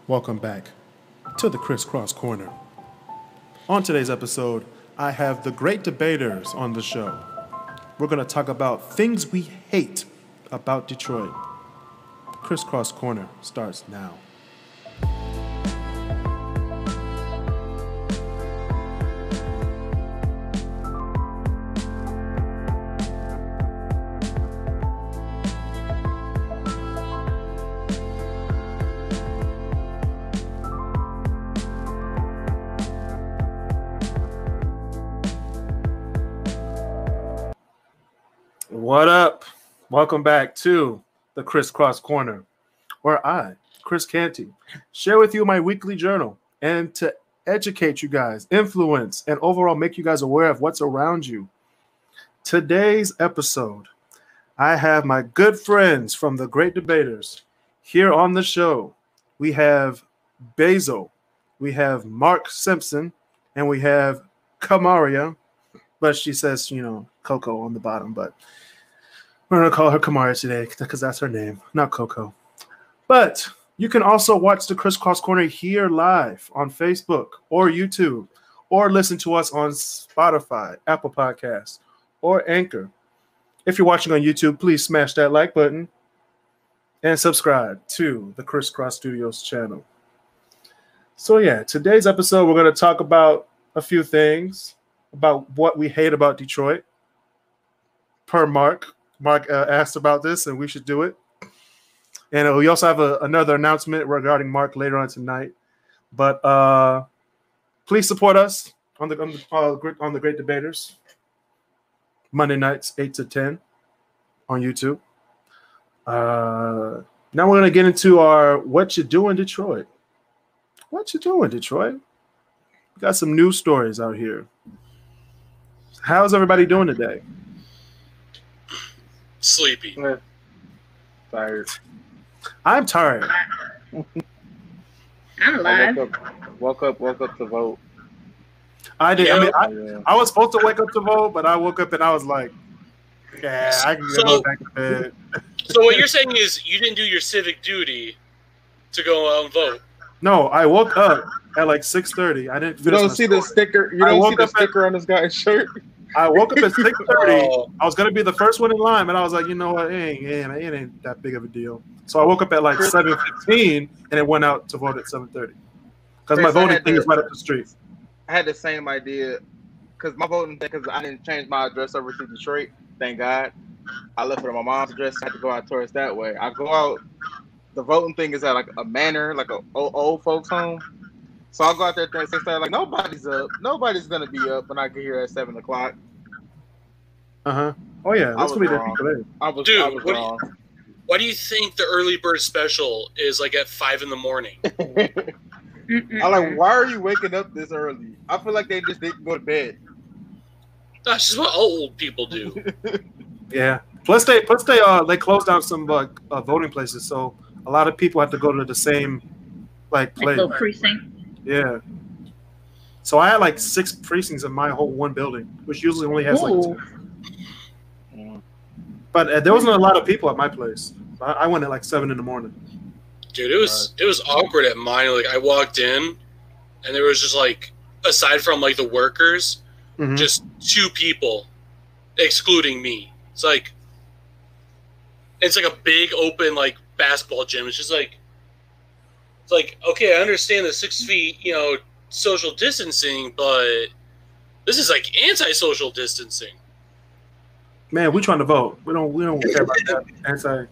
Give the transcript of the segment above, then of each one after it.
Welcome back to the KrisCross Corner. On today's episode, I have the Great Debaters on the show. We're going to talk about things we hate about Detroit. KrisCross Corner starts now. What up? Welcome back to the KrisCross Corner, where I, Chris Canty, share with you my weekly journal and to educate you guys, influence, and overall make you guys aware of what's around you. Today's episode, I have my good friends from the Great Debaters here on the show. We have Basil, we have Mark Simpson, and we have Kamaria, but she says, Coco on the bottom, but we're going to call her Kamaria today because that's her name, not Coco. But you can also watch the KrisCross Corner here live on Facebook or YouTube, or listen to us on Spotify, Apple Podcasts, or Anchor. If you're watching on YouTube, please smash that like button and subscribe to the KrisCross Studios channel. So yeah, today's episode, we're going to talk about a few things about what we hate about Detroit per Mark. Mark asked about this, and we should do it. And we also have another announcement regarding Mark later on tonight. But please support us on the Great Debaters. Monday nights, 8 to 10 on YouTube. Now we're going to get into our What You Doing Detroit. What you doing, Detroit? We got some news stories out here. How's everybody doing today? Sleepy. Tired. I'm tired. I'm alive. Woke up to vote. I did. Yeah. I was supposed to wake up to vote, but I woke up and I was like, yeah, I can go back to bed. So what you're saying is you didn't do your civic duty to go out and vote? No, I woke up at like 6:30. I didn't. You don't see the sticker. You don't see the sticker on this guy's shirt. I woke up at 6:30. I was gonna be the first one in line, but I was like, you know what, it ain't that big of a deal. So I woke up at like 7:15, and it went out to vote at 7:30 because my voting thing is right up the street. I had the same idea because my voting thing, because I didn't change my address over to Detroit. Thank God. I left it on my mom's address. I had to go out towards that way. I go out. The voting thing is at like a manor, like a old folks home. So I'll go out there at 6:30. Like nobody's up. Nobody's gonna be up when I get here at 7 o'clock. Oh yeah, that's gonna be the people there. I was wrong. Why do you think the early bird special is like at 5 in the morning? I'm like, why are you waking up this early? I feel like they just didn't go to bed. That's just what old people do. Yeah. Plus they closed down some voting places, so a lot of people have to go to the same place. Like little precinct. Yeah. So I had like 6 precincts in my whole one building, which usually only has like 2. But there wasn't a lot of people at my place. I went at like 7 in the morning. Dude, it was awkward at mine. Like I walked in, and there was just like, aside from like the workers, just 2 people, excluding me. It's like a big open like basketball gym. It's like okay, I understand the 6 feet, social distancing, but this is like anti-social distancing. Man, we're trying to vote. We don't care about that.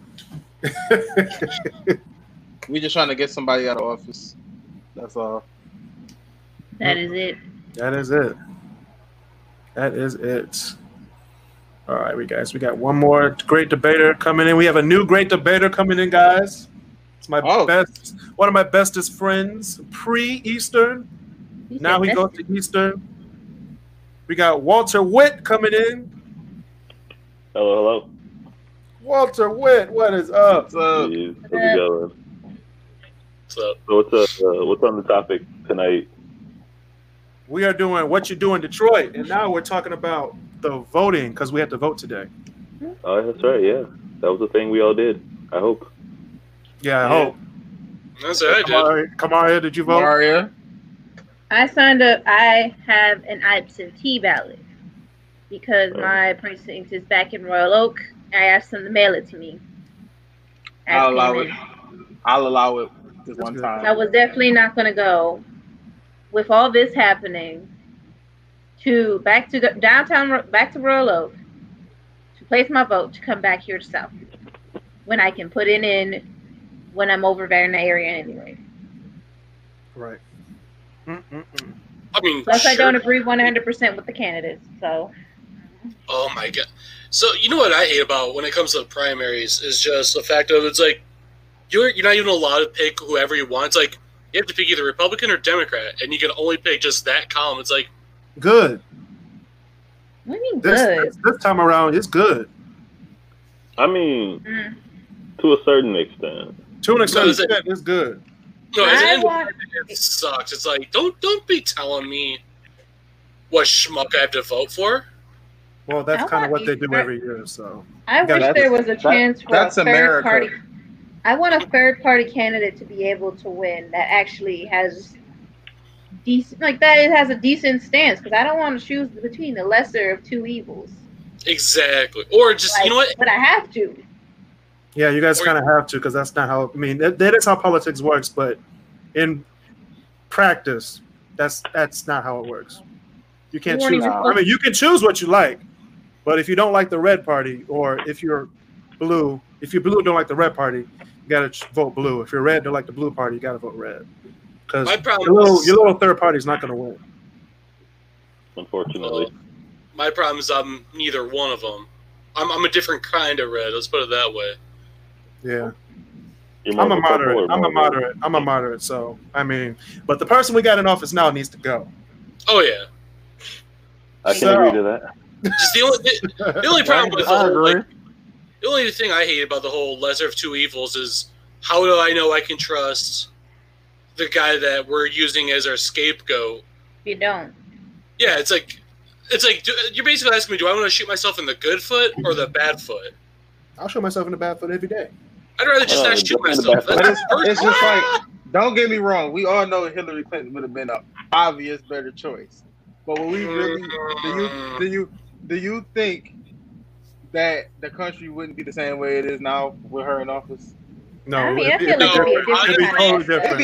We just trying to get somebody out of office. That's all. That is it. That is it. That is it. All right, we got one more great debater coming in. We have a new great debater coming in, guys. It's one of my bestest friends, pre-Eastern. Now he goes to Eastern. We got Walter Witt coming in. Hello. Walter Witt, what is up? What's up? How's it going? What's up? So what's on the topic tonight? We are doing What You Do in Detroit, and now we're talking about the voting because we had to vote today. Oh, that's right. Yeah, that was the thing we all did. I hope. Yeah, I hope. That's what I did. Kamaria, did you vote? Maria. I signed up. I have an absentee ballot because my precinct is back in Royal Oak. I asked them to mail it to me. I'll allow it. I'll allow it this one time. I was definitely not going to go with all this happening to back to downtown, back to Royal Oak to place my vote to come back here to South when I can put it in when I'm over there in the area anyway. Right. I mean, plus I don't agree 100% with the candidates. So. Oh my god! So you know what I hate about when it comes to the primaries is just the fact of it's like you're not even allowed to pick whoever you want. It's like you have to pick either Republican or Democrat, and you can only pick just that column. It's like good. What do you mean good? This time around, it's good. I mean, to a certain extent. To an extent, it's good. No, it sucks. It's like don't be telling me what schmuck I have to vote for. Well, that's kind of what they do every year. So I wish there was a chance for a third party. I want a third party candidate to be able to win that actually has decent, like that. It has a decent stance because I don't want to choose between the lesser of two evils. Exactly, or just you know what? But I have to. Yeah, you guys kind of have to because that's not how. I mean, that is how politics works, but in practice, that's not how it works. You can't choose. I mean, you can choose what you like, but if you don't like the red party, or if you're blue, don't like the red party, you gotta vote blue. If you're red, don't like the blue party, you gotta vote red. Because your little third party is not gonna win. Unfortunately, my problem is I'm neither one of them. I'm a different kind of red. Let's put it that way. Yeah. I'm a moderate. So, I mean, but the person we got in office now needs to go. Oh, yeah. I can agree to that. Just the only problem with the whole, the only thing I hate about the whole lesser of two evils is how do I know I can trust the guy that we're using as our scapegoat? You don't. Yeah, it's like you're basically asking me, do I want to shoot myself in the good foot or the bad foot? I'll shoot myself in the bad foot every day. I'd rather just not shoot myself. It's just like, don't get me wrong. We all know Hillary Clinton would have been an obvious better choice. But when we really do you think that the country wouldn't be the same way it is now with her in office? No, I mean, I feel like it'd be totally different.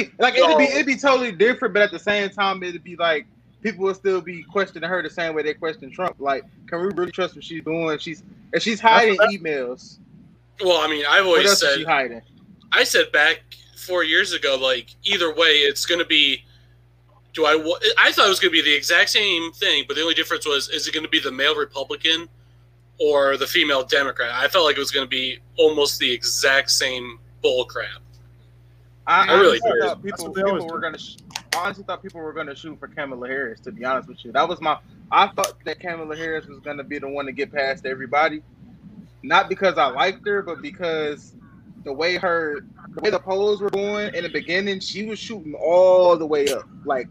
It'd be totally different, but at the same time, it'd be like people would still be questioning her the same way they question Trump. Like, can we really trust what she's doing? She's hiding emails. Well, I mean, I've always said. What else is she hiding? I said back 4 years ago, like either way, it's going to be. I thought it was going to be the exact same thing, but the only difference was, is it going to be the male Republican or the female Democrat? I felt like it was going to be almost the exact same bull crap. I really thought people were going to. I honestly thought people were going to shoot for Kamala Harris. To be honest with you, I thought that Kamala Harris was going to be the one to get past everybody, not because I liked her, but because the way the polls were going in the beginning, she was shooting all the way up. Like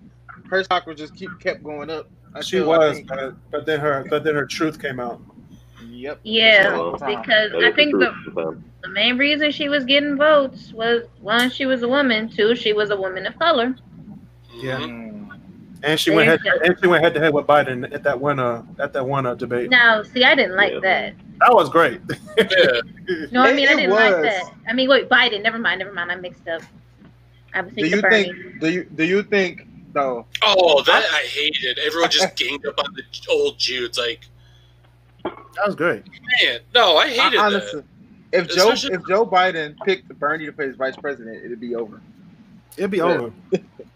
her stock was just kept going up. She was, but then her truth came out. Yep. Yeah, because I think the main reason she was getting votes was, one, she was a woman. Two, she was a woman of color. Yeah. And she went head to head with Biden at that one debate. Now, see, I didn't like that. That was great. No, I mean, I didn't like that. I mean, wait, Biden. Never mind. I mixed up. I was thinking Bernie. Do you think though? Oh, that I hated. Everyone just ganged up on the old Jew. It's like that was great. Man, no, I hated honestly, that. If Joe Biden picked Bernie to play as vice president, it'd be over. It'd be over.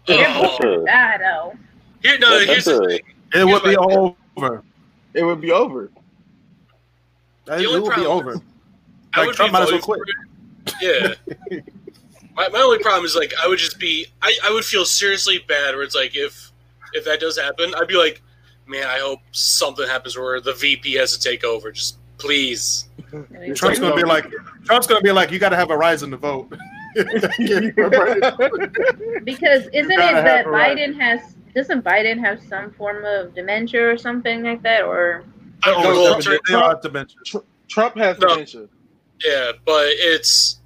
I know. Here's the thing. It would be over. It would be over. It would be over. Like Trump might as well quit. Yeah. my only problem is like I would feel seriously bad where it's like if that does happen, I'd be like, man, I hope something happens where the VP has to take over. Just please. Trump's gonna be like, you got to have a rise in the vote. Because isn't it that doesn't Biden have some form of dementia or something like that, or? Trump has dementia. Yeah, but it's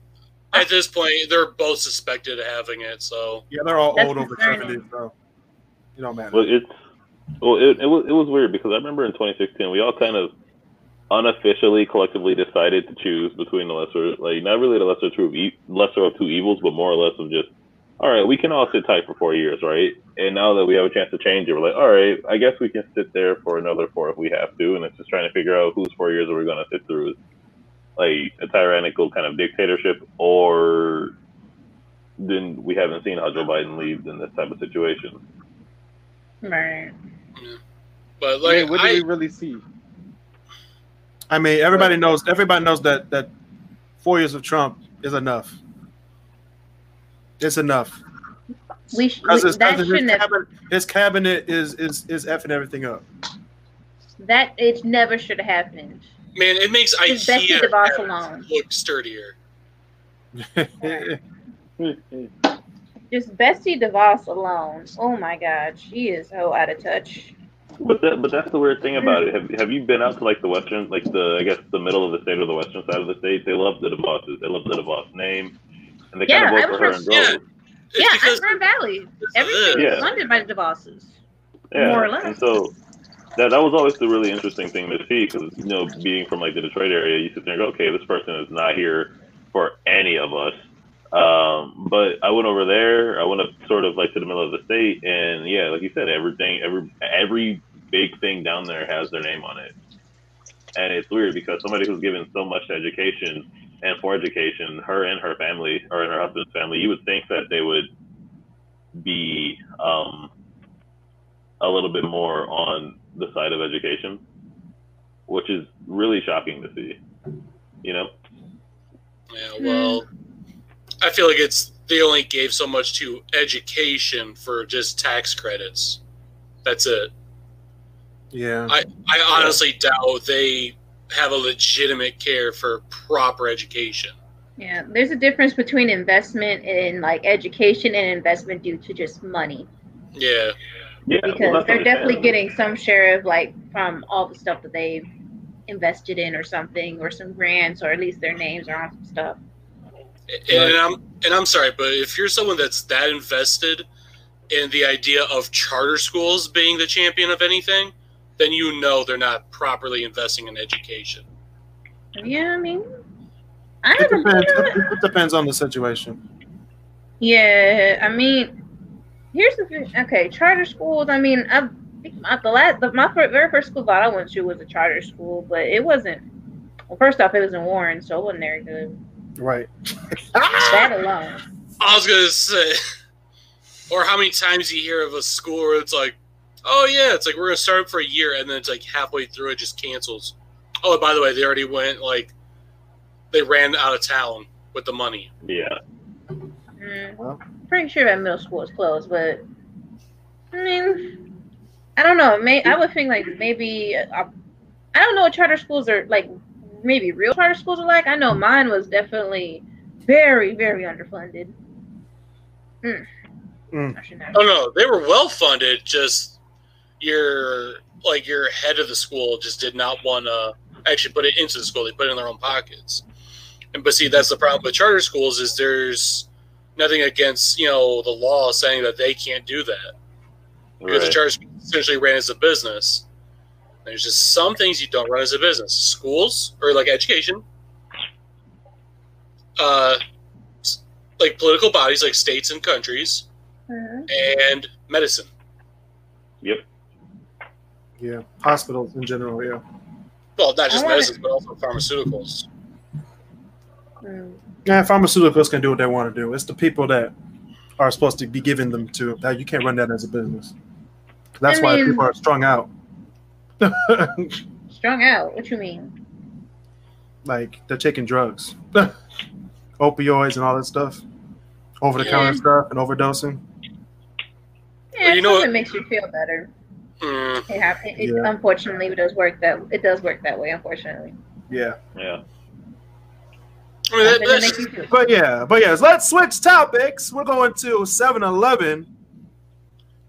at this point, they're both suspected of having it. So yeah, they're all That's old over concerning. 70, so it don't matter. Well, it was weird because I remember in 2016 we all kind of unofficially collectively decided to choose between the lesser, like not really the lesser of two evils, but more or less of just, all right, we can all sit tight for 4 years, right? And now that we have a chance to change it, we're like, all right, I guess we can sit there for another 4 if we have to, and it's just trying to figure out whose 4 years are we going to sit through, like a tyrannical kind of dictatorship, or then we haven't seen how Joe Biden leads in this type of situation. Right. But like, what do we really see? I mean, everybody knows that 4 years of Trump is enough. It's enough. His cabinet is effing everything up. That it never should have happened. Man, it makes Betsy DeVos alone look sturdier. Just Betsy DeVos alone. Oh my God, she is so out of touch. But that's the weird thing about it. Have you been out to like the western, like the middle of the state or the western side of the state? They love the DeVosses. They love the DeVos name, and they kind of vote for her in droves. Yeah, I'm from Valley. Everything is funded by the DeVosses. Yeah, more or less. and so that was always the really interesting thing to see, because being from like the Detroit area, you sit there and go, okay, this person is not here for any of us. But I went over there. I went up sort of like to the middle of the state, and yeah, like you said, every big thing down there has their name on it. And it's weird because somebody who's given so much to education and for education, her and her family, or in her husband's family, you would think that they would be a little bit more on the side of education, which is really shocking to see. Yeah, well, I feel like they only gave so much to education for just tax credits. That's it. Yeah. I honestly doubt they have a legitimate care for proper education. Yeah, there's a difference between investment in like education and investment due to just money. Yeah. Because they're definitely getting some share of like from all the stuff that they've invested in or something, or some grants, or at least their names are on some stuff. And I'm sorry, but if you're someone that's that invested in the idea of charter schools being the champion of anything, then you know they're not properly investing in education. Yeah, I mean, it depends on the situation. Yeah, I mean, here's the thing. Okay, charter schools. I mean, my very first school that I went to was a charter school, but it wasn't. Well, first off, it was in Warren, so it wasn't very good. Right. That alone. I was gonna say, or how many times you hear of a school where it's like, oh yeah, it's like we're gonna start for a year, and then it's like halfway through it just cancels. Oh, by the way, they already went they ran out of town with the money. Yeah. Well, pretty sure that middle school is closed, but I mean, I don't know. I would think like maybe I don't know what charter schools are like. Maybe real charter schools are like. I know mine was definitely very, very underfunded. Oh no, they were well funded. Just your head of the school just did not want to actually put it into the school. They put it in their own pockets. But see, that's the problem with charter schools is there's nothing against the law saying that they can't do that, because the charter school essentially ran as a business. There's just some things you don't run as a business. Schools, or like education, like political bodies, like states and countries, and medicine. Yep. Yeah, hospitals in general, yeah. Well, not just medicine, but also pharmaceuticals. Yeah, pharmaceuticals can do what they want to do. It's the people that are supposed to be giving them to. That you can't run that as a business. That's why people are strung out. Strung out? What you mean? Like they're taking drugs, opioids, and all that stuff, over-the-counter stuff, and overdosing. Yeah, it makes you feel better. Unfortunately, it does work that way. Unfortunately. Yeah. Yeah. But yes, let's switch topics. We're going to 7-Eleven.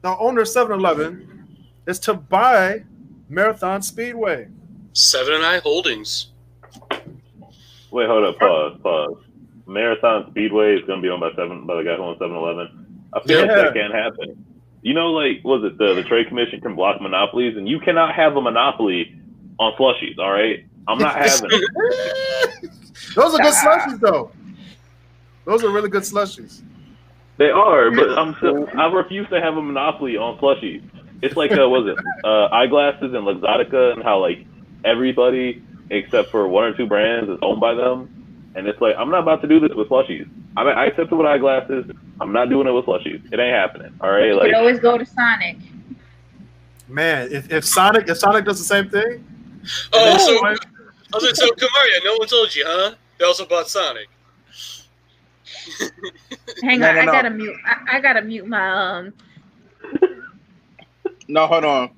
The owner of 7-Eleven is to buy Marathon Speedway. 7 & I Holdings. Wait, hold up. Pause. Marathon Speedway is going to be owned by the guy who owns 7-Eleven. I feel like that can't happen. You know, like, was it the Trade Commission can block monopolies, and you cannot have a monopoly on slushies, all right? I'm not having it. Those are good slushies, though. Those are really good slushies. They are, but I refuse to have a monopoly on slushies. It's like, eyeglasses and Luxottica, and how, like, everybody except for one or two brands is owned by them. And it's like, I'm not about to do this with slushies. I mean, I accept it with eyeglasses. I'm not doing it with slushies. It ain't happening. All right. You could always go to Sonic. Man, if Sonic does the same thing. Oh, so Kamaria, no one told you, huh? They also bought Sonic. Hang on, no. I gotta mute my No, hold on.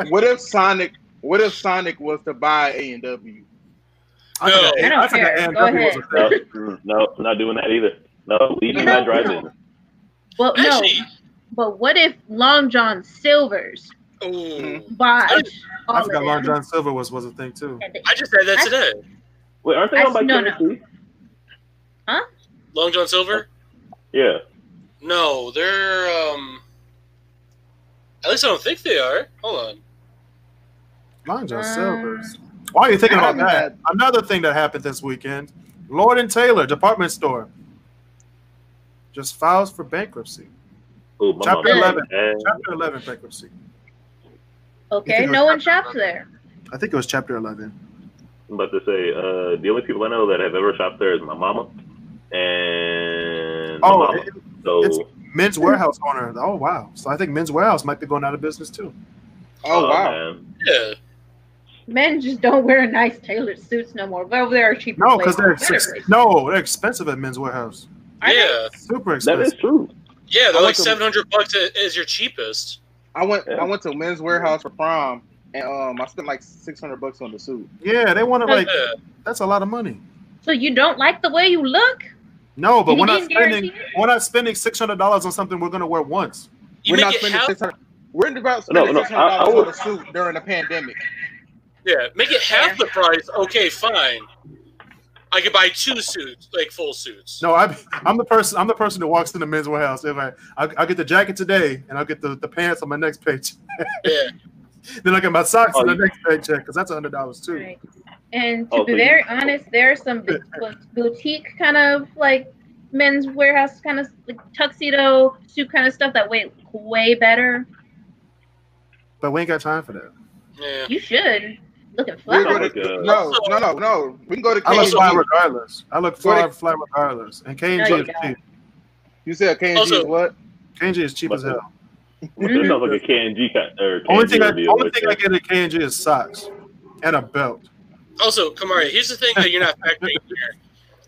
What if Sonic was to buy A&W? No, I don't care. Go ahead. No, not doing that either. No, leaving my drive-in. Well, actually, no. But what if Long John Silver's bought? I forgot Long John Silver was a thing too. I just said that today. Wait, aren't they owned by KFC? Huh? Long John Silver? Yeah. No, they're at least I don't think they are. Hold on. Long John Silver's. Why are you thinking about that? Another thing that happened this weekend: Lord & Taylor department store just files for bankruptcy. Ooh, Chapter 11 bankruptcy. Okay, no one shops there. I think it was Chapter 11. I'm about to say, the only people I know that have ever shopped there is my mama and my mama. It's Men's Warehouse owner. Oh wow! So I think Men's Warehouse might be going out of business too. Oh wow! Man. Yeah. Men just don't wear nice tailored suits no more. But over there are cheaper. No, because they're expensive at Men's Warehouse. Yeah, super expensive. That is true. Yeah, they're like $700 as your cheapest. I went to Men's Warehouse for prom, and I spent like $600 on the suit. Yeah, they want to that's a lot of money. So you don't like the way you look? No, but we're not spending $600 on something we're gonna wear once. We're not spending $600. We're about spending $600 on a suit during the pandemic. Yeah, make it half the price. Okay, fine. I could buy 2 suits, like full suits. No, I'm the person that walks into Men's Warehouse. If I'll get the jacket today, and I'll get the pants on my next paycheck. Yeah. Then I get my socks on the next paycheck because that's $100 too. Right. And to be very honest, there are some boutique kind of like Men's Warehouse kind of like tuxedo suit kind of stuff that way better. But we ain't got time for that. Yeah. You should. Looking fly. No. We can go to K&G. I look fly regardless. I look fly regardless. And K&G is cheap. You said K&G is what? K&G is cheap as hell. It sounds like a K&G or only thing I get at K&G is socks and a belt. Also, Kamari, here's the thing that you're not factoring here.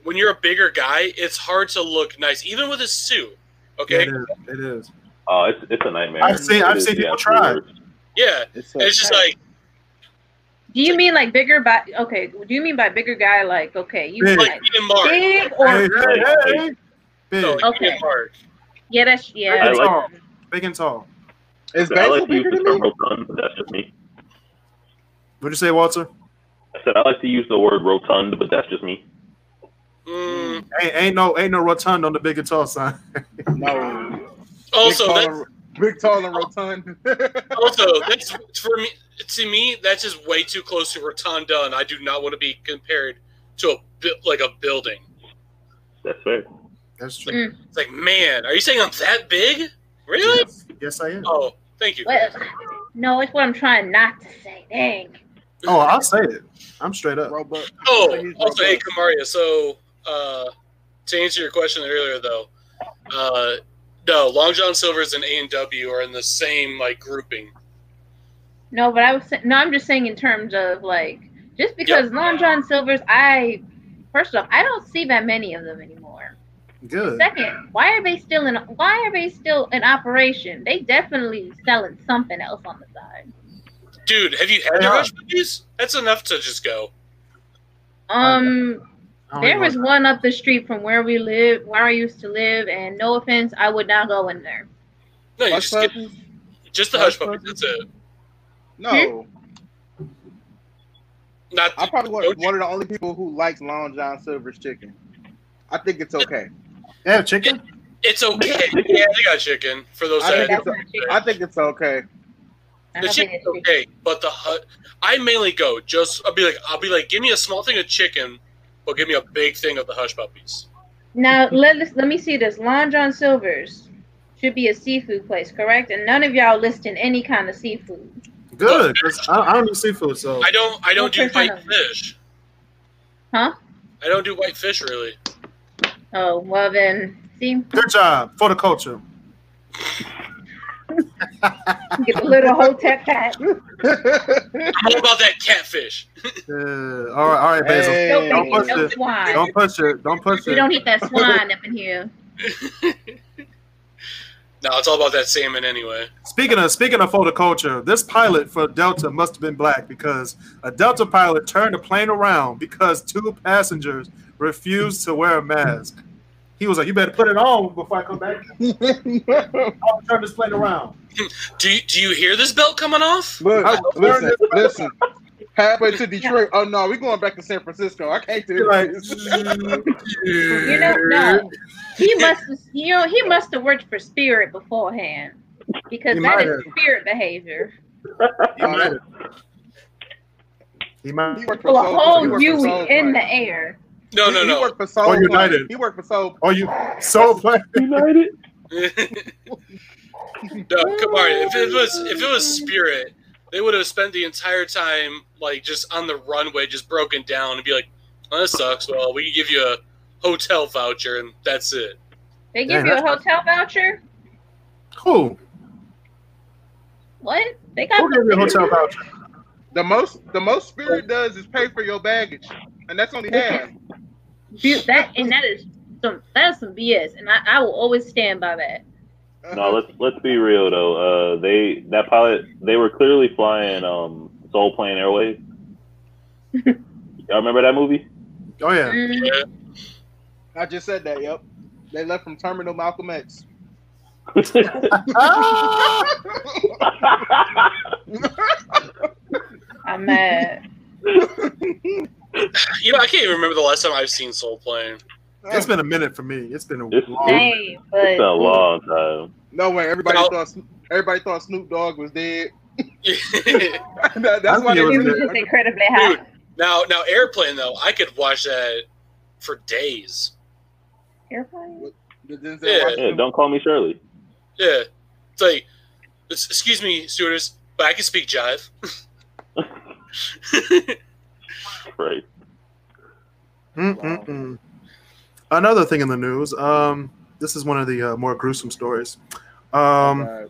When you're a bigger guy, it's hard to look nice, even with a suit. Okay? It is. Oh, it's a nightmare. I've seen people try. Yeah. It's just like. Do you mean like bigger by? Okay. Do you mean by bigger guy like you big. Like big or big? Okay. Yeah, that's big and tall. Is I like to use the term rotund, but that's just me. What'd you say, Walter? I said I like to use the word rotund, but that's just me. Ain't no rotund on the big and tall sign. No. Also, big, tall, and rotund. Also, that's for me. To me, that's just way too close to rotunda, and I do not want to be compared to a building. That's fair. That's true. It's like, man, are you saying I'm that big? Really? Yes, I am. Oh, thank you. Well, no, it's what I'm trying not to say. Dang. Oh, I'll say it. I'm straight up. Also, hey, Kamaria, so to answer your question earlier, though, no, Long John Silver's and A&W are in the same, grouping. No, but I'm just saying in terms of, just because Long John Silver's, first off, I don't see that many of them anymore. Good. Second, why are they still in operation? They definitely selling something else on the side. Dude, have you had their Rush Cookies? That's enough to just go. There was one up the street from where I used to live, and no offense, I would not go in there. No, you just the Hush Puppies. That's it. No. I probably one of the only people who likes Long John Silver's chicken. I think it's okay. They have chicken? It's okay. Yeah, they got chicken for those. I think it's okay. The chicken's okay, but I mainly go I'll be like, give me a small thing of chicken, but give me a big thing of the hush puppies. Now let me see this. Long John Silver's should be a seafood place, correct? And none of y'all listing any kind of seafood. Good, 'cause I don't do seafood, so I don't do white fish. Huh? I don't do white fish really. Oh well, then see. Good job for the culture. Get a little hotep hat. I'm all about that catfish. All right, Basil. Hey. Don't push No it. swine. Don't push it. Don't push We it. don't eat that swine up in here. No, it's all about that salmon anyway. Speaking of culture, this pilot for Delta must have been black because a Delta pilot turned the plane around because 2 passengers refused to wear a mask. He was like, "You better put it on before I come back. I'll turn this plane around." Do you hear this belt coming off? Look, listen. Halfway to Detroit. Oh no, we're going back to San Francisco. I can't do this. You know, no. He must have worked for Spirit beforehand because that is Spirit behavior. He might. He worked For a whole Soul Yui Plane. in the air. No. He worked for Soul Plane. United. He worked for Soul. Oh, you so plane. United. No, come on. If it was Spirit, they would have spent the entire time like just on the runway, just broken down, and be like, "Oh, that sucks. Well, we can give you a hotel voucher, and that's it." They give you a hotel voucher? Cool. What? They got Who gave you a hotel voucher? The most Spirit does is pay for your baggage, and that's only half. That is some BS, and I will always stand by that. No, let's be real though. That pilot, they were clearly flying Soul Plane Airways. Y'all remember that movie? Oh yeah. Yeah. I just said that. Yep, they left from Terminal Malcolm X. I'm mad. You know, I can't even remember the last time I've seen Soul Plane. It's been a minute for me. It's been a long. Hey, but It's been a long time. No way. Everybody thought Snoop Dogg was dead. That's why he was just incredibly high. Dude, now Airplane though, I could watch that for days. Airplane? Yeah, Don't Call Me Shirley. Yeah, it's like, excuse me, stewardess, but I can speak jive. Right. Wow. Another thing in the news. This is one of the more gruesome stories. There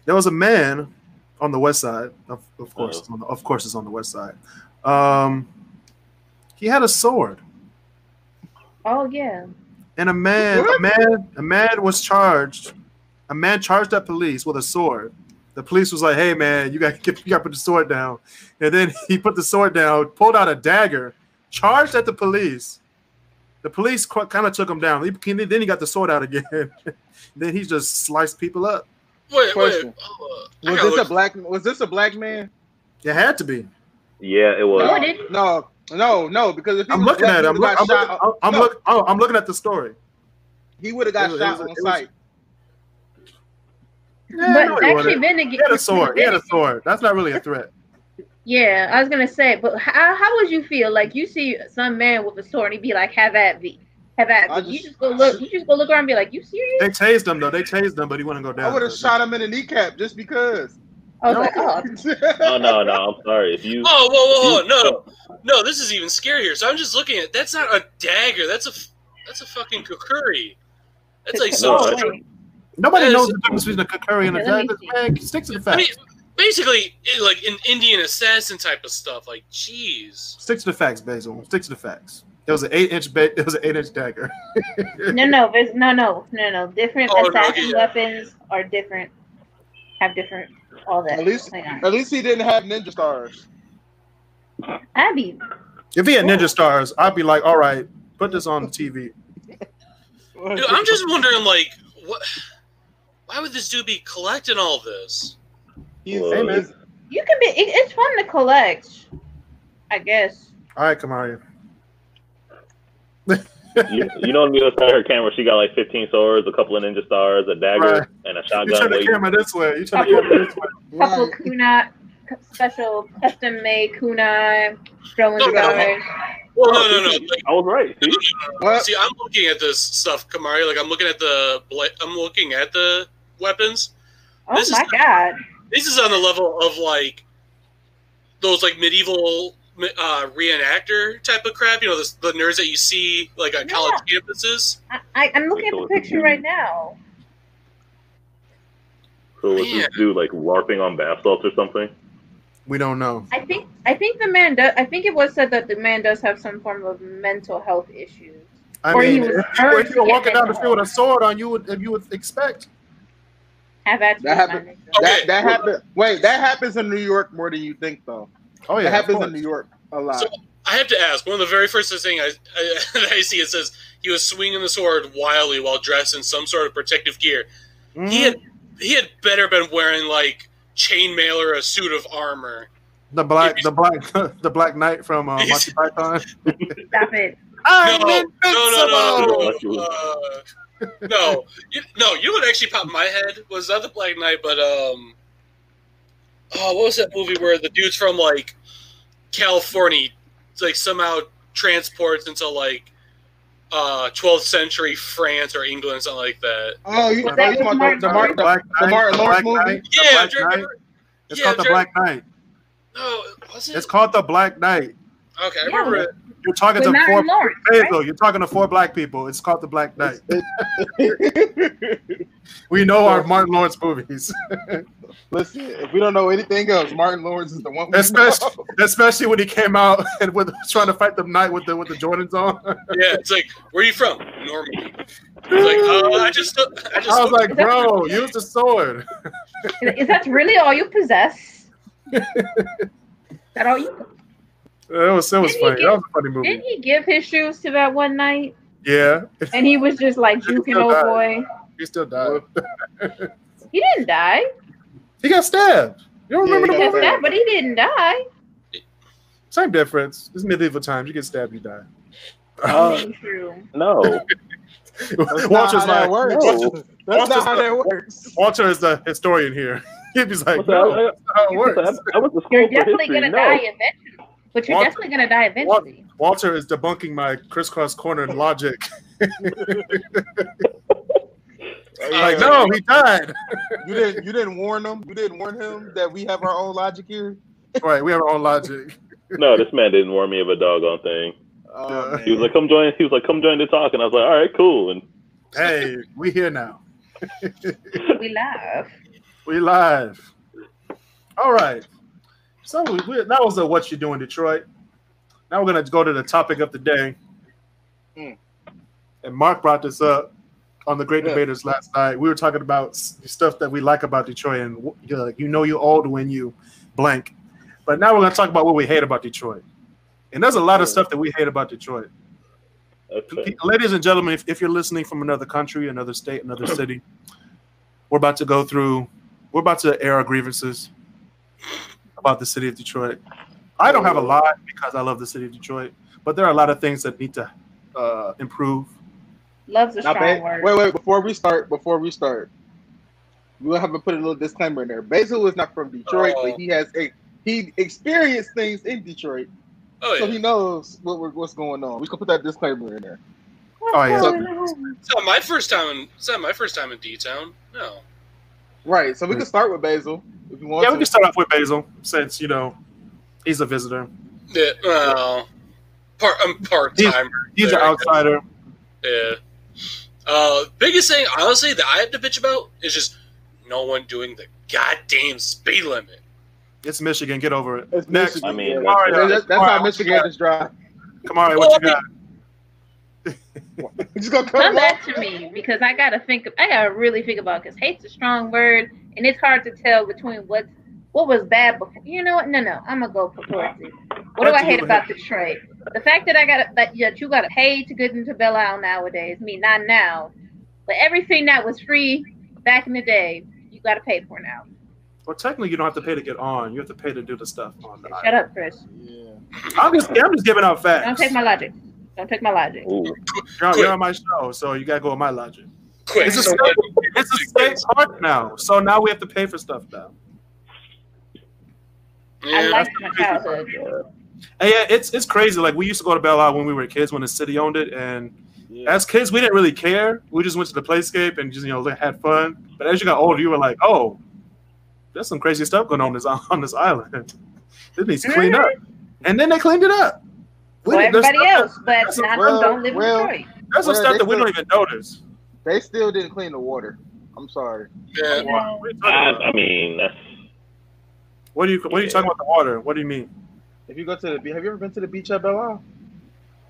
was a man on the west side. Of course, it's on the west side. He had a sword. Oh yeah. And a man was charged. A man charged at police with a sword. The police was like, "Hey man, you got to put the sword down." And then he put the sword down, pulled out a dagger, charged at the police. The police kind of took him down. Then he got the sword out again. Then he just sliced people up. Wait. Was this a black man? It had to be. Yeah, it was. No. Because if he I'm was looking black, at it. he would've got shot. I'm looking at the story. He would have got shot on sight. But actually, Benedict, he had a sword. He had a sword. That's not really a threat. Yeah, I was gonna say, but how would you feel? Like you see some man with a sword, and he'd be like, "Have at me, have at me." You just go look around, and be like, "You serious?" They tased him though. But he wouldn't go down. I would have shot him in the kneecap just because. I was like, "Oh, No. I'm sorry. If you. Whoa, no. This is even scarier. So I'm just looking at. That's not a dagger. That's a fucking kukuri. That's like so. Nobody knows the difference between a kukuri and a dagger. Man, stick to the facts. I mean, basically, like an Indian assassin type of stuff. Like, jeez. Stick to the facts, Basil. Stick to the facts. It was an 8-inch dagger. No. Different assassin weapons are different. Have different all that. At least he didn't have ninja stars. If he had ninja stars, I'd be like, all right, put this on the TV. Dude, I'm just wondering, like, what? Why would this dude be collecting all this? You can be. It's fun to collect, I guess. All right, Kamaria. You know on the other side of her camera, she got like 15 swords, a couple of ninja stars, a dagger, and a shotgun. You turn the camera this way. You turn the camera this way. Couple kunai, special custom-made kunai, throwing stars. Well, no. Like, I was right. See, I'm looking at this stuff, Kamari. Like, I'm looking at the weapons. Oh my god! This is on the level of like those like medieval reenactor type of crap. You know, the nerds that you see like on college campuses. I'm looking at the picture right now. So was this dude like LARPing on bath salts or something? We don't know. I think the man does. I think it was said that the man does have some form of mental health issues. I mean, if you were walking down the street with a sword on you, you would expect. Have that happened. That happened. Wait, that happens in New York more than you think, though. Oh yeah, that happens in New York a lot. So I have to ask. One of the very first things I see, it says he was swinging the sword wildly while dressed in some sort of protective gear. Mm-hmm. He had better been wearing like chainmail or a suit of armor. The Black Knight from Monty Python. Stop it! No. You know what actually popped in my head was not the Black Knight, but what was that movie where the dude's from like California, like somehow transports into like 12th century France or England, something like that. Oh, you talking about the Martin Lawrence movie? Yeah, it's called the Black Knight. No, was it? It's called the Black Knight. Okay, I remember it. You're talking to four. Right? You're talking to 4 black people. It's called the Black Knight. We know our Martin Lawrence movies. Listen, if we don't know anything else, Martin Lawrence is the one. Especially when he came out and trying to fight the knight with the Jordans on. Yeah, it's like, where are you from? Normandy. He's like, I just. I was like, bro, use the sword. Is that really all you possess? Is that all you? It was funny. That was a funny movie. Didn't he give his shoes to that one night? Yeah. And he was just like juking old boy. He still died. He didn't die. He got stabbed. You don't remember the movie? He got stabbed, but he didn't die. Same difference. It's medieval times. You get stabbed, you die. True. No. Walter's like, that's not how that works. Walter is the historian here. He's like, no, that's how it works. You're definitely going to die eventually. But you're definitely going to die eventually. Walter is debunking my KrisCross Corner logic. Like, no, he died. You didn't warn him. You didn't warn him that we have our own logic here. Right, we have our own logic. No, this man didn't warn me of a doggone thing. He was like, "Come join." He was like, "Come join the talk," and I was like, "All right, cool." And hey, we here now. We live. We live. All right. So that was what you do in Detroit. Now we're gonna go to the topic of the day. And Mark brought this up on the Great Debaterz last night. We were talking about stuff that we like about Detroit, and you're old when you blank. But now we're gonna talk about what we hate about Detroit. And there's a lot of stuff that we hate about Detroit. Okay. Ladies and gentlemen, if you're listening from another country, another state, another city, we're about to air our grievances about the city of Detroit. I don't have a lot because I love the city of Detroit, but there are a lot of things that need to improve. Love's a strong word. Wait, before we start, we'll have to put a little disclaimer in there. Basil is not from Detroit, but he experienced things in Detroit. So he knows what's going on. We can put that disclaimer in there. Oh yeah. It's not my first time in D-Town. No. Right. So we can start with Basil if you want. Yeah, we can start off with Basil since he's a visitor. Yeah. I'm part-timer. He's an outsider. Yeah. Biggest thing, honestly, that I have to bitch about is just no one doing the goddamn speed limit. It's Michigan. Get over it. It's next. Michigan. I mean, that's how Michigan is dry. Come on, what you got? Just gonna come back to me because I gotta really think about because hate's a strong word and it's hard to tell between what was bad before. You know what? No, I'm gonna go proportionally. What do I hate about Detroit? The fact that you gotta pay to get into Belle Isle nowadays. I mean, not now, but everything that was free back in the day, you gotta pay for now. Well, technically, you don't have to pay to get on. You have to pay to do the stuff on the Shut up, Chris. Yeah. I'm just giving out facts. Don't take my logic. Don't take my logic. You're on my show, so you gotta go with my logic. Quick. It's a state park now, so now we have to pay for stuff now. I like my childhood. And yeah, it's crazy. Like, we used to go to Belle Isle when we were kids, when the city owned it, and as kids, we didn't really care. We just went to the playscape and just had fun. But as you got older, you were like, oh, there's some crazy stuff going on this island. This needs to clean up. And then they cleaned it up. Well, everybody else, but not don't live in Detroit. There's some stuff that we don't even notice. They still didn't clean the water. I'm sorry. Yeah. I mean, that's. What are you talking about the water? What do you mean? If you go to the, have you ever been to the beach at Belle Isle?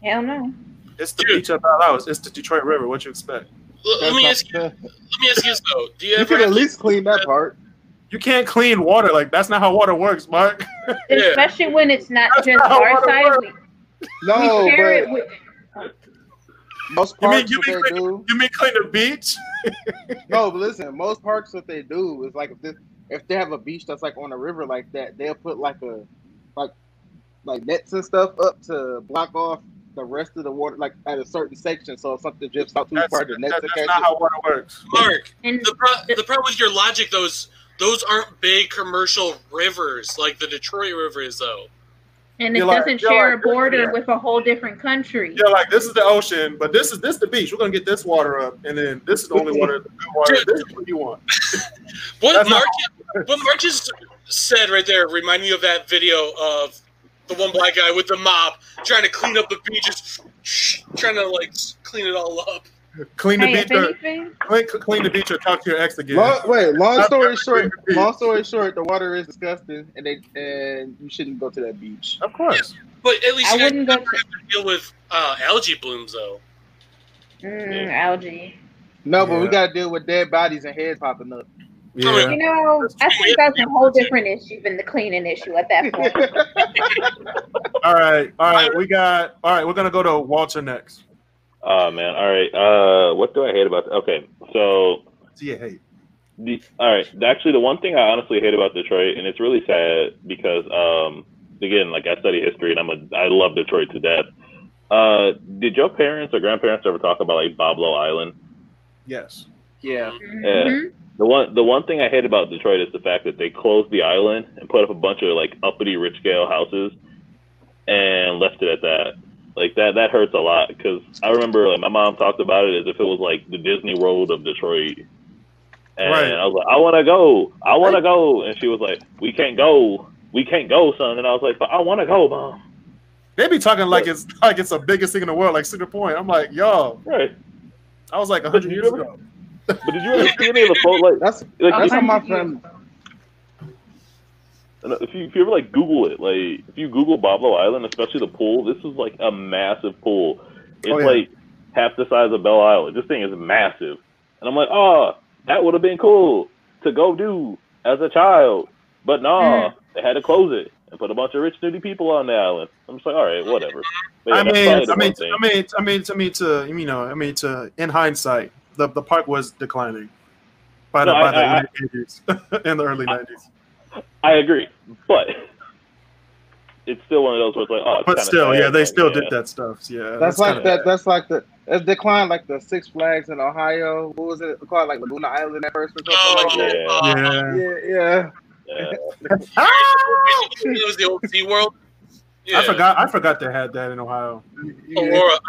Hell no. It's the beach at Belle Isle. It's the Detroit River. What you expect? Let me ask you this though. Do you could at least clean that part. You can't clean water. Like, that's not how water works, Mark. Especially when it's not just our side. No, but most parks you mean clean the beach? No, but listen, most parks what they do is like if they have a beach that's like on a river like that, they'll put like nets and stuff up to block off the rest of the water, like at a certain section, so if something drifts out too far, the nets will catch it. That's not how water works. Mark, the problem with your logic, those aren't big commercial rivers like the Detroit River is, though. And it doesn't share a border with a whole different country. Yeah, like, this is the ocean, but this is the beach. We're gonna get this water up, and then this is the only water. The good water. This is what you want. What Mark just said right there reminded me of that video of the one black guy with the mop trying to clean up the beach, just trying to like clean it all up. Clean the beach. Clean the beach or talk to your ex again. Long story short, the water is disgusting, and you shouldn't go to that beach. Of course, yeah, but at least I you wouldn't have to deal with algae blooms, though. Algae. No, but we got to deal with dead bodies and heads popping up. Yeah. I think that's a whole different issue than the cleaning issue at that point. All right. We're gonna go to Walter next. Oh man! All right. What do I hate about? Okay, so. What do you hate? All right. Actually, the one thing I honestly hate about Detroit, and it's really sad because, again, like, I study history and I love Detroit to death. Did your parents or grandparents ever talk about like Boblo Island? Yes. Yeah. Mm-hmm. The one thing I hate about Detroit is the fact that they closed the island and put up a bunch of like uppity rich scale houses and left it at that. Like that hurts a lot because I remember like my mom talked about it as if it was like the Disney World of Detroit. And I was like, I want to go. And she was like, we can't go, son. And I was like, but I want to go, Mom. They be talking like it's the biggest thing in the world, like Cedar Point. I'm like, yo. Right. I was like 100 years ago. But did you ever see any of the photos? Like, that's how my friend. If you ever like Google it, like if you Google Boblo Island, especially the pool, this is like a massive pool. It's like half the size of Belle Isle. This thing is massive. And I'm like, that would have been cool to go do as a child. But they had to close it and put a bunch of rich, snooty people on the island. I'm just like, all right, whatever. But in hindsight, the park was declining by the late 80s and the early 90s. I agree, but it's still one of those where it's like, but still, they still did that stuff. Yeah, that's like that. That's like it's declined like the Six Flags in Ohio. What was it called? Like Laguna Island at first or something like that. Yeah. It was the old SeaWorld. Yeah. I forgot they had that in Ohio. Aurora,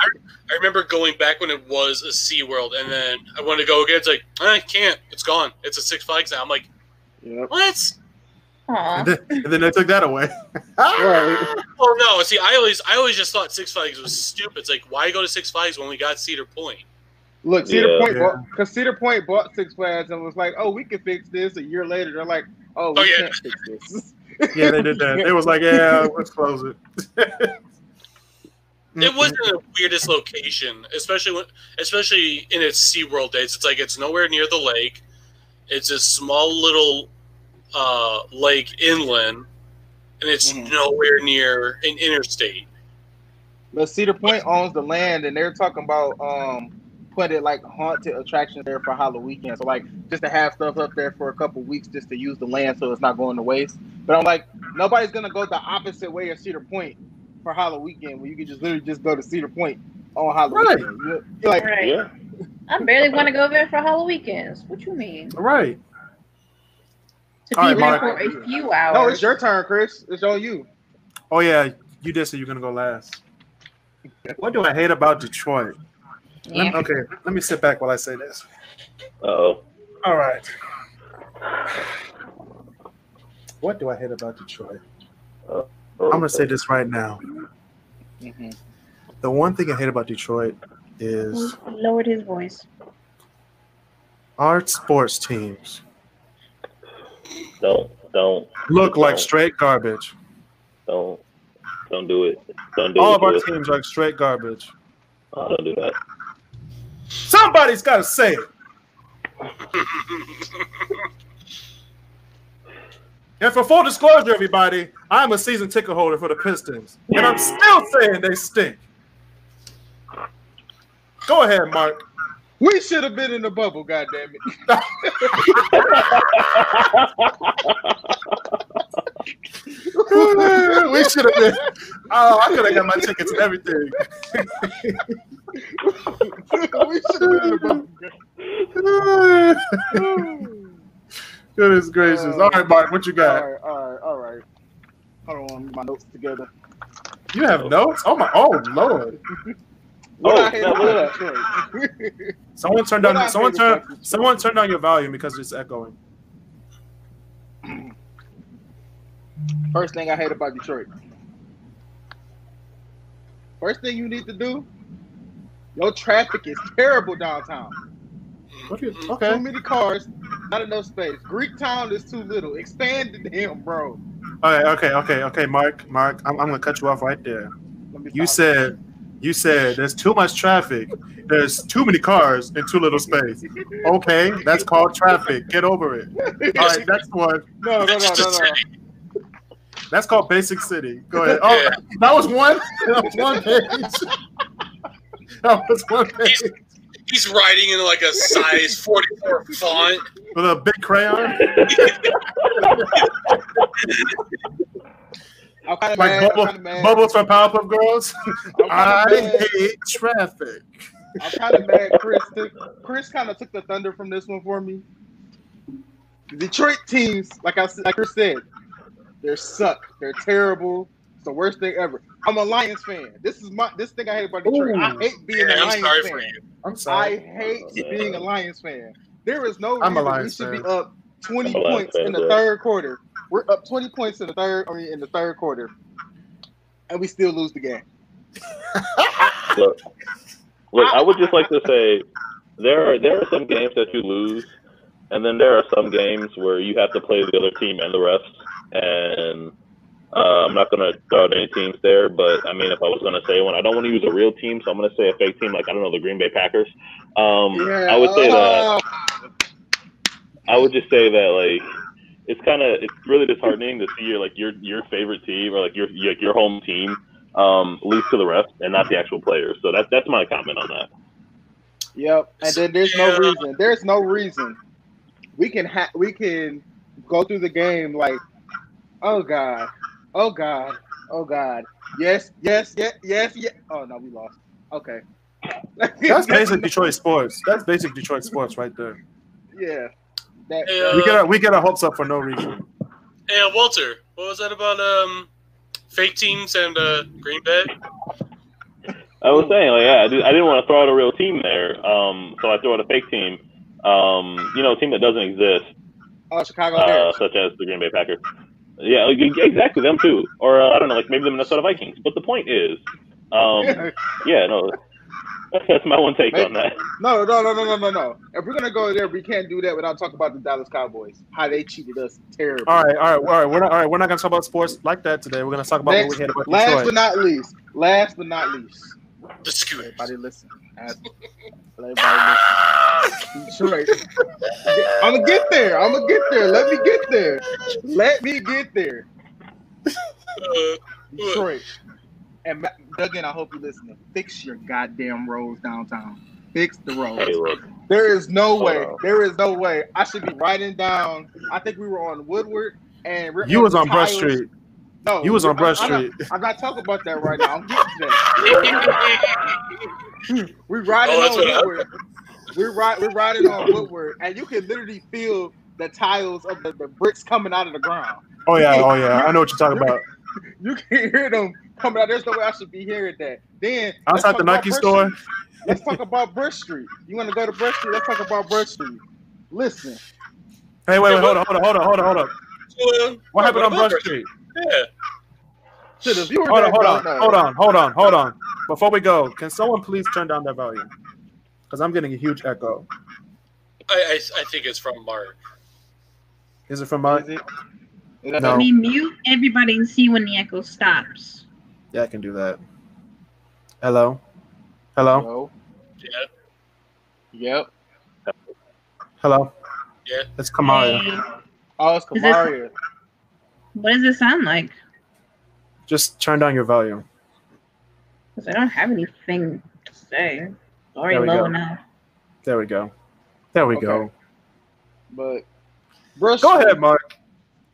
I remember going back when it was a SeaWorld, and then I wanted to go again. It's like, I can't. It's gone. It's a Six Flags now. I'm like, what? And then they took that away. Oh no! See, I always just thought Six Flags was stupid. It's like, why go to Six Flags when we got Cedar Point? Look, Cedar Point, because Cedar Point bought Six Flags and was like, "Oh, we can fix this." A year later, they're like, "Oh, we can't fix this." Yeah, they did that. It was like, let's close it. It wasn't the weirdest location, especially in its SeaWorld days. It's like it's nowhere near the lake. It's a small little lake inland, and it's nowhere near an interstate. But Cedar Point owns the land, and they're talking about putting like haunted attractions there for Halloween weekend. So like just to have stuff up there for a couple weeks just to use the land so it's not going to waste. But I'm like, nobody's gonna go the opposite way of Cedar Point for Halloween when you can just literally just go to Cedar Point on Halloween. Right. You're like, right. Yeah. I barely want to go there for Halloween. What you mean? Right. To be there for a few hours. No, it's your turn, Chris. It's on you. Oh yeah, you did say you're gonna go last. What do I hate about Detroit? Yeah. Let me sit back while I say this. Oh. All right. What do I hate about Detroit? I'm gonna say this right now. Mm-hmm. The one thing I hate about Detroit is He lowered his voice. our sports teams Don't look like straight garbage. Don't do it. Don't do All it. of our teams are straight garbage. Oh, don't do that. Somebody's got to say it. And for full disclosure, everybody, I'm a season ticket holder for the Pistons, and I'm still saying they stink. Go ahead, Mark. We should have been in the bubble, goddammit. We should have been. Oh, I could have got my tickets and everything. We should have been in the bubble. Goodness gracious. All right, Mark, what you got? All right. Hold on, my notes together. You have notes? Oh Lord. Someone turn down your volume because it's echoing. First thing I hate about Detroit. First thing you need to do, your traffic is terrible downtown. Okay. Too many cars, not enough space. Greektown is too little. Expand the damn, bro. Okay, Mark, I'm gonna cut you off right there. You said there's too much traffic. There's too many cars and too little space. Okay, that's called traffic. Get over it. All right, next one. No. That's called Basic City. Go ahead. Oh, that was one. That was one page. That was one page. He's writing in like a size 44 font with a big crayon. Like Bubbles from Powerpuff Girls. I hate traffic. I'm kind of mad. Chris kind of took the thunder from this one for me. Detroit teams, like Chris said, they suck. They're terrible. It's the worst thing ever. I'm a Lions fan. This thing I hate about Detroit. I hate being a Lions fan. I'm sorry. I hate being a Lions fan. There is no reason we should be up 20 points in the third quarter. We're up 20 points in the third quarter, and we still lose the game. Look, I would just like to say there are some games that you lose, and then there are some games where you have to play the other team and the refs. And I'm not going to throw out any teams there, but I mean, if I was going to say one, I don't want to use a real team, so I'm going to say a fake team, like, I don't know, the Green Bay Packers. I would say that. I would just say that, like, it's really disheartening to see your favorite team or your home team lose to the refs and not the actual players. So that's my comment on that. Yep, and then there's no reason we can go through the game like, oh God. Yes. Oh no, we lost. Okay. That's basic Detroit sports. That's basic Detroit sports right there. Yeah. We get our hopes up for no reason. Hey, Walter, what was that about fake teams and Green Bay? I was saying, I didn't want to throw out a real team there, so I threw out a fake team. A team that doesn't exist. Oh, Chicago Bears. Such as the Green Bay Packers. Yeah, exactly, them too. Or, I don't know, like maybe the Minnesota Vikings. But the point is, that's my one take on that. No. If we're going to go there, we can't do that without talking about the Dallas Cowboys, how they cheated us terribly. All right. We're not going to talk about sports like that today. We're going to talk about what we hate about Detroit. Last but not least. The Scooters. Everybody listen. Detroit. I'm going to get there. Let me get there. Detroit. And Duggan, I hope you're listening. Fix your goddamn roads downtown. Fix the roads. Hey, look. There is no way. I should be writing down. I think we were on Woodward and you was on Brush Street. No, You was on Brush Street. I'm not talking about that right now. I'm getting to that. We're riding on Woodward. We're riding on Woodward, and you can literally feel the tiles of the bricks coming out of the ground. Oh yeah. I know what you're talking about. You can hear them coming out. There's no way I should be hearing that. Then outside the Nike store. Let's talk about Brush Street. You want to go to Brush Street? Let's talk about Brush Street. Listen. Hey, wait, hold on. What happened on Brush Street? Yeah. To the viewer, hold on. Before we go, can someone please turn down that volume? Because I'm getting a huge echo. I think it's from Mark. Is it from Mark? No. Let me mute everybody and see when the echo stops. Yeah, I can do that. Hello? Yeah. Yep. Hello? Yeah. It's Kamaria. Hey. Oh, it's Kamaria. What does it sound like? Just turn down your volume. Because I don't have anything to say. It's already low enough. There we go. But Brush go ahead, Mark.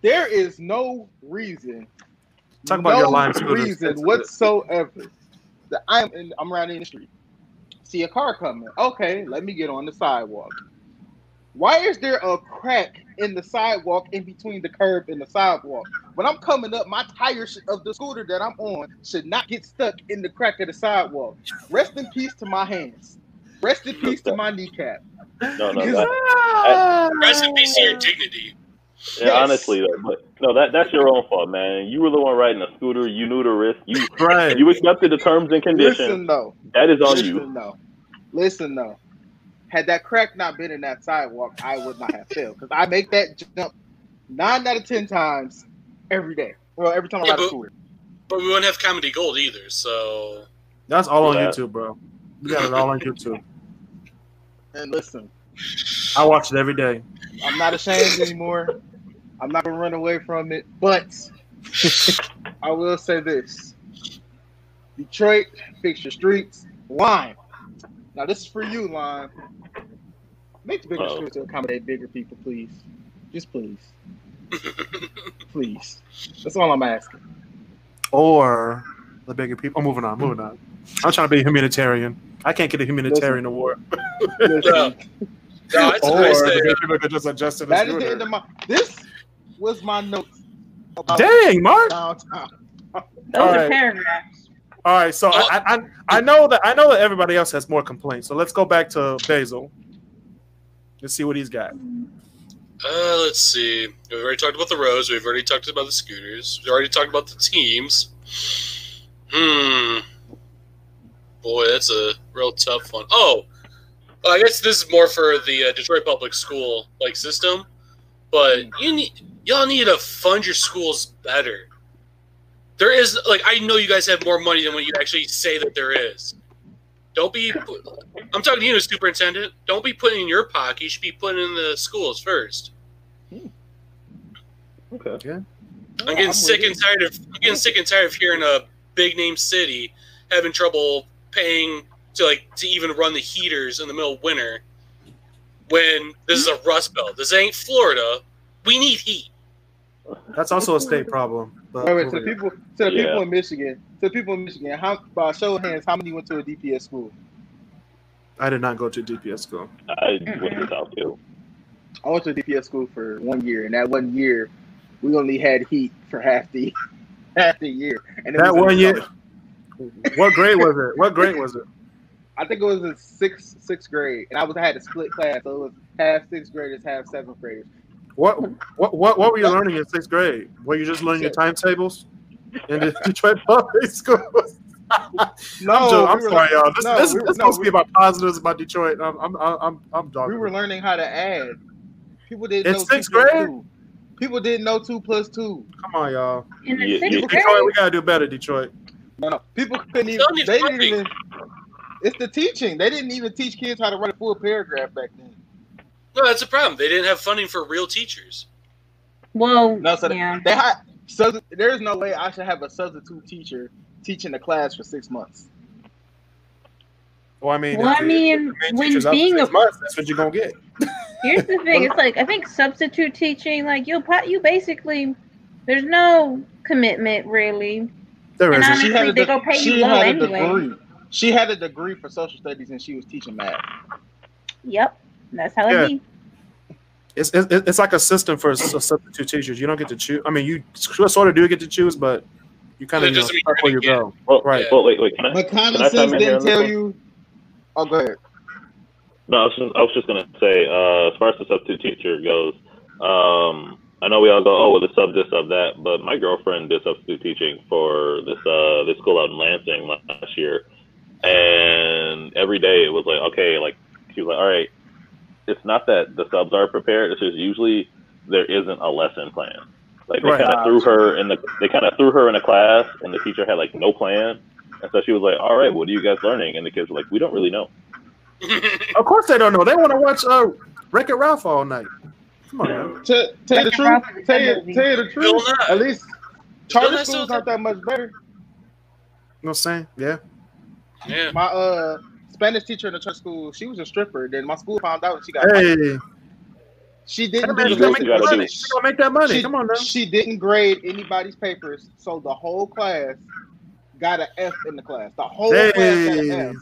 There is no reason. Talk about your line reason whatsoever that I'm riding in the street. See a car coming. Okay, let me get on the sidewalk. Why is there a crack in the sidewalk in between the curb and the sidewalk? When I'm coming up, my tires of the scooter that I'm on should not get stuck in the crack of the sidewalk. Rest in peace to my hands. Rest in peace to my kneecap. No. Rest in peace to your dignity. Yeah, yes. Honestly, though, that's your own fault, man. You were the one riding a scooter. You knew the risk. You accepted the terms and conditions. Listen, though. That is on you. Listen, though. Had that crack not been in that sidewalk, I would not have failed. Because I make that jump 9 out of 10 times every day. Well, every time I ride a scooter. But we wouldn't have Comedy Gold either, so... That's all on YouTube, bro. We got it all on YouTube. And listen. I watch it every day. I'm not ashamed anymore. I'm not going to run away from it. But I will say this. Detroit, fix your streets. Lime. Now, this is for you, Lime. Make the bigger streets to accommodate bigger people, please. Just please. Please. That's all I'm asking. Or the bigger people. Oh, moving on. I'm trying to be a humanitarian. I can't get a humanitarian award. No, it's nice that people could just adjust to that is the end of this was my notes. Dang, Mark. Downtown. Those are paragraphs. All right, so I know that everybody else has more complaints. So let's go back to Basil. Let's see what he's got. Let's see. We've already talked about the roads. We've already talked about the scooters. We've already talked about the teams. Boy, that's a real tough one. Oh, I guess this is more for the Detroit public school system, but y'all need to fund your schools better. There is I know you guys have more money than what you actually say that there is. Don't be. I'm talking to you, superintendent. Don't be putting in your pocket. You should be putting in the schools first. Okay. Yeah. I'm getting sick and tired of hearing a big name city having trouble paying to even run the heaters in the middle of winter when this is a Rust Belt. This ain't Florida. We need heat. That's also a state problem. Wait, to the people in Michigan, by show of hands, how many went to a DPS school? I did not go to a DPS school. I went to Southfield. I went to a DPS school for 1 year, and that 1 year, we only had heat for half the year. And that 1 year. What grade was it? I think it was in sixth grade, and I had a split class, so it was half sixth graders, half seventh graders. What were you learning in sixth grade? Were you just learning your timetables in the Detroit public schools? No, I'm sorry, y'all. This is supposed to be about positives about Detroit. I'm dark. We were learning how to add. People didn't know sixth grade. People didn't know 2 + 2. Come on, y'all. In the sixth grade? Detroit, we gotta do better, Detroit. No, people couldn't even. They didn't even. It's the teaching. They didn't even teach kids how to write a full paragraph back then. No, that's a problem. They didn't have funding for real teachers. Well, no, so yeah. There's no way I should have a substitute teacher teaching the class for 6 months. Well, I mean, when being a months, that's what you're gonna get. Here's the thing: it's I think substitute teaching, you basically there's no commitment, really. There And isn't. honestly, they go pay you low anyway. She had a degree for social studies and she was teaching math. Yep, that's how it be. It's like a system for substitute teachers. You don't get to choose. I mean, you sort of do get to choose, but you kind of stuck where you go. Well, right. Well, wait. But common sense didn't tell you. Oh, go ahead. No, I was just gonna say, as far as the substitute teacher goes, I know we all go, oh, well, the sub this, sub that, but my girlfriend did substitute teaching for this school out in Lansing last year, and every day it was like, okay, like she was like, all right, it's not that the subs are prepared; it's just usually there isn't a lesson plan. Like they kind of threw her in a class, and the teacher had like no plan, and so she was like, all right, what are you guys learning? And the kids were like, we don't really know. Of course they don't know. They want to watch Wreck-It Ralph all night. Come on, man. Tell you the truth. At least charter schools aren't that much better. You know what I'm saying? Yeah. Yeah. My Spanish teacher in the church school, she was a stripper. Then my school found out she got She didn't make that money. Come on, now. She didn't grade anybody's papers, so the whole class got an F in the class. The whole class got an F.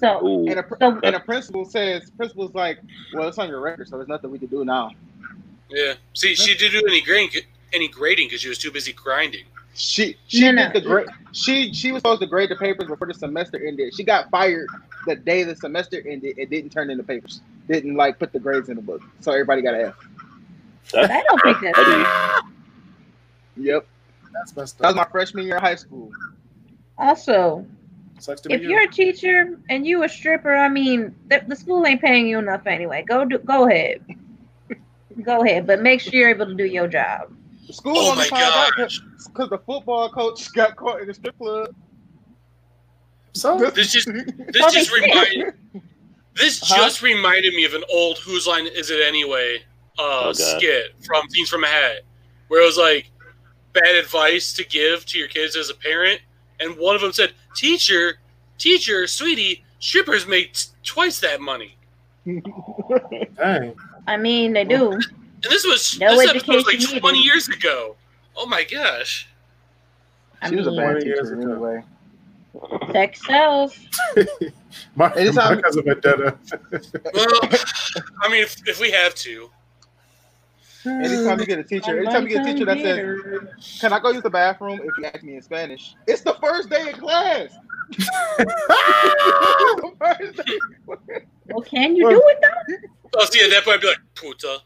And the principal's like, well, it's on your record, so there's nothing we can do now. Yeah. See, she didn't do any grading because she was too busy grinding. She did the grade. She was supposed to grade the papers before the semester ended. She got fired the day the semester ended. It didn't turn in the papers. Didn't like put the grades in the book, so everybody got an F. I don't think that's fair. Yep. That's messed up. That was my freshman year of high school. Also, if you're a teacher and you a stripper, I mean, the school ain't paying you enough anyway. Go ahead. Go ahead, but make sure you're able to do your job. The school only found out because the football coach got caught in the strip club. So this just reminded me of an old Whose Line Is It Anyway skit from Scenes from a Hat, where it was like bad advice to give to your kids as a parent, and one of them said, teacher, sweetie, strippers make twice that money. Dang. I mean, they do. And this episode was like 20 years ago. Oh my gosh. She was a bad teacher anyway. Sex sells. my cousin vendetta. Well, I mean, if we have to. Anytime you get a teacher that says, "Can I go use the bathroom?" If you ask me in Spanish, it's the first day of class. Well, can you do it though? Oh, see, at that point, I'd be like, puta.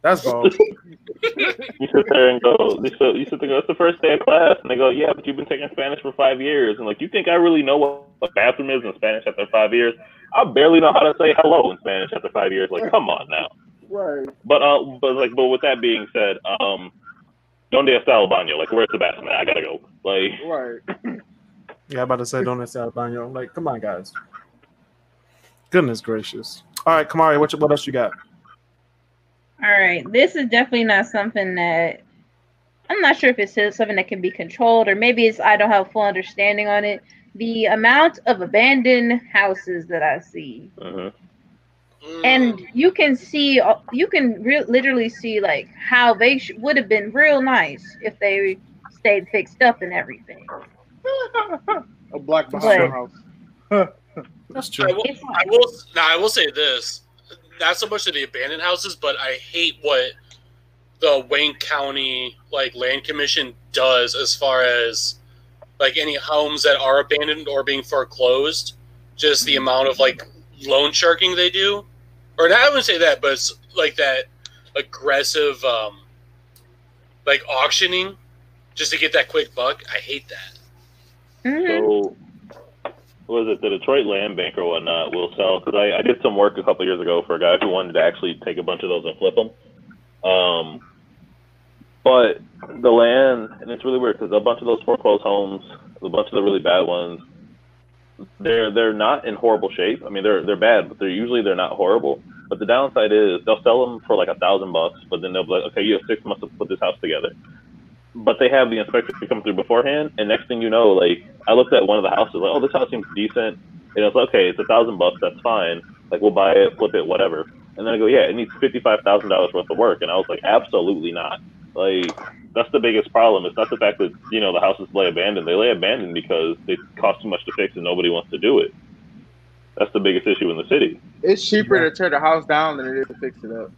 That's bold. You sit there and go, it's the first day of class, and they go, yeah, but you've been taking Spanish for 5 years. And like, you think I really know what a bathroom is in Spanish after 5 years? I barely know how to say hello in Spanish after 5 years. Like, come on now. Right. But with that being said, donde está el baño? Like, where's the bathroom? I gotta go. Like, right. Yeah, I'm about to say donde está el baño. Like, come on, guys. Goodness gracious. All right, Kamari, what else you got? All right, this is definitely not something that I'm not sure if it's something that can be controlled, or maybe I don't have full understanding on it. The amount of abandoned houses that I see, and you can literally see like how they would have been real nice if they stayed fixed up and everything. A black behind house. That's true. I will say this. Not so much of the abandoned houses, but I hate what the Wayne County Land Commission does as far as any homes that are abandoned or being foreclosed. Just the amount of loan sharking they do, or not, I wouldn't say that, but it's that aggressive auctioning just to get that quick buck. I hate that. So, what was it? The Detroit Land Bank or whatnot will sell, because I did some work a couple years ago for a guy who wanted to actually take a bunch of those and flip them. But the land, and it's really weird because a bunch of those foreclosed homes, a bunch of the really bad ones, they're not in horrible shape. I mean, they're bad, but they're not horrible. But the downside is they'll sell them for $1,000, but then they'll be like, okay, you have 6 months to put this house together. But they have the inspectors to come through beforehand, and next thing you know, I looked at one of the houses, oh, this house seems decent, and it's okay, it's $1,000, that's fine. We'll buy it, flip it, whatever. And then I go, yeah, it needs $55,000 worth of work, and I was like, absolutely not. Like, that's the biggest problem. It's not the fact that, you know, the houses lay abandoned. They lay abandoned because they cost too much to fix and nobody wants to do it. That's the biggest issue in the city. It's cheaper to tear the house down than it is to fix it up.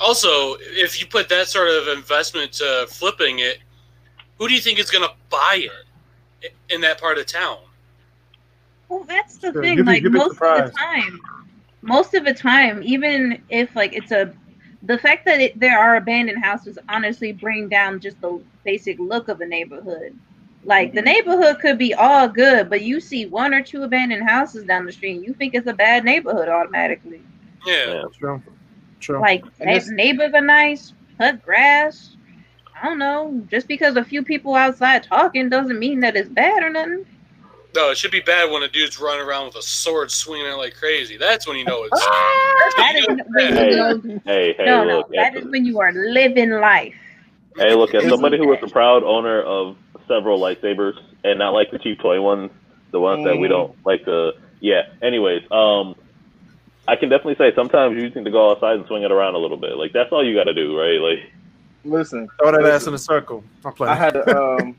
Also, if you put that sort of investment to flipping it, who do you think is going to buy it in that part of town? Well, that's the thing. Like, most of the time, even if like the fact that there are abandoned houses honestly bring down just the basic look of a neighborhood. Like, the neighborhood could be all good, but you see 1 or 2 abandoned houses down the street, and you think it's a bad neighborhood automatically. Yeah. True. Like, neighbors are nice, cut grass. I don't know. Just because a few people outside talking doesn't mean that it's bad or nothing. No, it should be bad when a dude's running around with a sword swinging it like crazy. That's when you know it's. That is when you are living life. Hey, look, as somebody who was a proud owner of several lightsabers, and not like the cheap toy ones, the ones that we don't like to. Yeah. Anyways, I can definitely say sometimes you need to go outside and swing it around a little bit. Like, that's all you got to do, right? Like, listen, throw that ass in a circle. I had to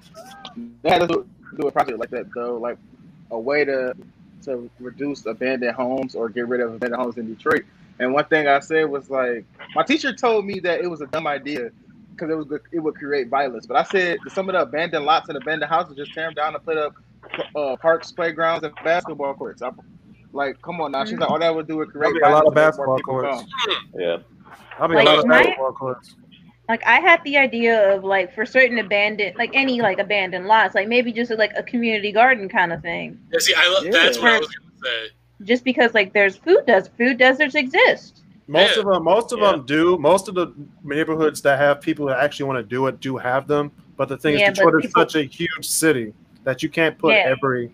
do a project like that though, like a way to reduce abandoned homes or get rid of abandoned homes in Detroit. And one thing I said was, like, my teacher told me that it was a dumb idea because it would create violence. But I said some of the abandoned lots and abandoned houses, just tear them down and put up parks, playgrounds, and basketball courts. Like, come on now. She's like, all that would do is create a lot of basketball courts. Yeah. I'll be a lot of basketball courts. Like, I had the idea of, like, for certain abandoned, like, any, like, abandoned lots, like, maybe just, like, a community garden kind of thing. Yeah, see, that's what I was going to say. Just because, like, there's food deserts exist. Most of them do. Most of the neighborhoods that have people that actually want to do it do have them. But the thing is, Detroit is such a huge city that you can't put everything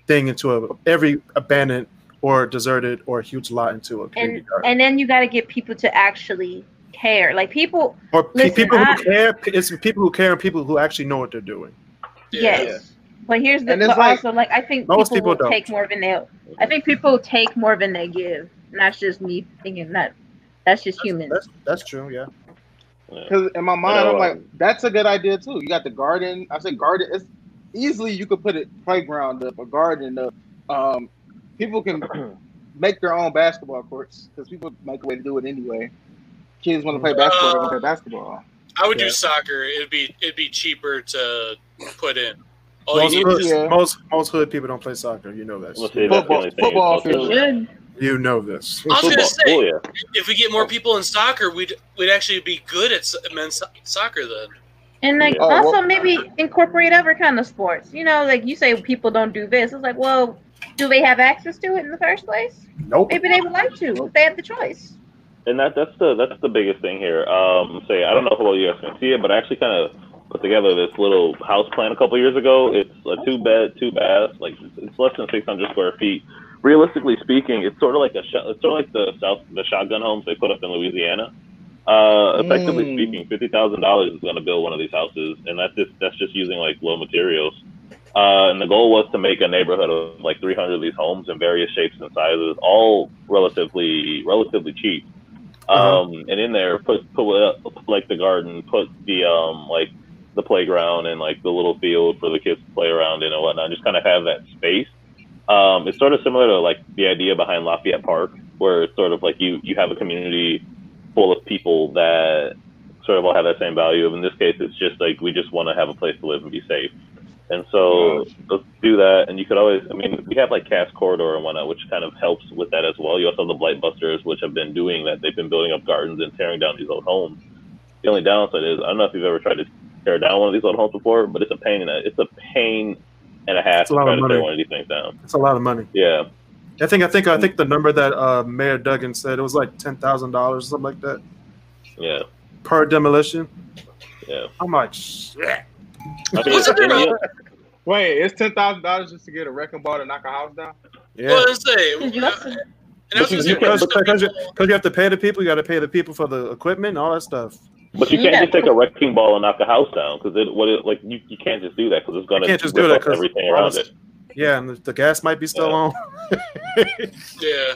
into every abandoned or deserted or huge lot into a community garden. And then you got to get people to actually care. Like, people who care. It's people who care and people who actually know what they're doing. Yes. Yeah. But here's the also, like, I think people take more than they. I think people take more than they give. And that's just me thinking that. That's just humans. That's true. Yeah. Because in my mind, I'm like, that's a good idea too. You got the garden. I said garden. It's easily you could put a playground up, a garden up. People can make their own basketball courts because people make a way to do it anyway. Kids want to play basketball. They want to play basketball. I would do soccer. It'd be cheaper to put in. Most hood people don't play soccer. You know that. Football field. You know this. I was going to say, if we get more people in soccer, we'd actually be good at men's soccer then. And like also maybe incorporate other kind of sports. You know, like you say, people don't do this. It's like, well, do they have access to it in the first place? Nope. Maybe they would like to if they have the choice. And that's the biggest thing here. Say, I don't know if all you guys can see it, but I actually kind of put together this little house plan a couple years ago. It's a 2-bed, 2-bath, like it's less than 600 square feet. Realistically speaking, it's sort of like the shotgun homes they put up in Louisiana. Effectively speaking, $50,000 is going to build one of these houses, and that's just using like low materials. And the goal was to make a neighborhood of like 300 of these homes in various shapes and sizes, all relatively cheap. And in there, put like the garden, put the like the playground and like the little field for the kids to play around in and whatnot. Just kind of have that space. It's sort of similar to like the idea behind Lafayette Park, where it's sort of like you have a community full of people that sort of all have that same value. In this case, it's just like we just want to have a place to live and be safe. And so let's do that. And you could always, I mean, we have like Cass Corridor and whatnot, which kind of helps with that as well. You also have the Blight Busters, which have been doing that. They've been building up gardens and tearing down these old homes. The only downside is, I don't know if you've ever tried to tear down one of these old homes before, but it's a pain and a half to try to tear one of these things down. It's a lot of money. Yeah. I think the number that Mayor Duggan said, it was like $10,000, something like that. Yeah. Per demolition. Yeah. I'm like, shit. Wait, it's $10,000 just to get a wrecking ball to knock a house down? Yeah. Well, because you have to pay the people. You got to pay the people for the equipment and all that stuff. But you can't just take a wrecking ball and knock a house down because you can't just do that because it's going to rip up everything around it. Yeah, and the gas might be still on. Yeah.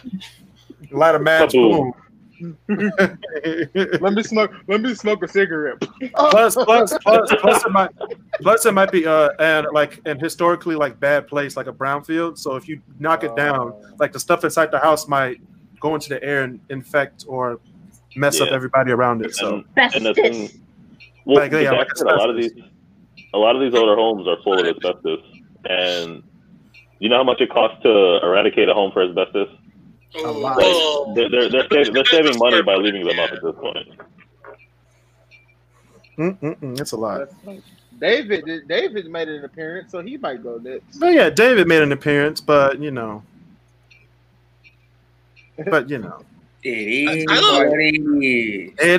A lot of match. Boom. Let me smoke a cigarette. Plus, it might be and historically like bad place, like a brownfield. So if you knock it down, like the stuff inside the house might go into the air and infect or mess up everybody around it. So and the thing, well, like, a lot of these older homes are full of asbestos, and you know how much it costs to eradicate a home for asbestos? A lot. They're saving money by leaving them up at this point. It's a lot. David made an appearance, so he might go next. But yeah, David made an appearance, but you know. It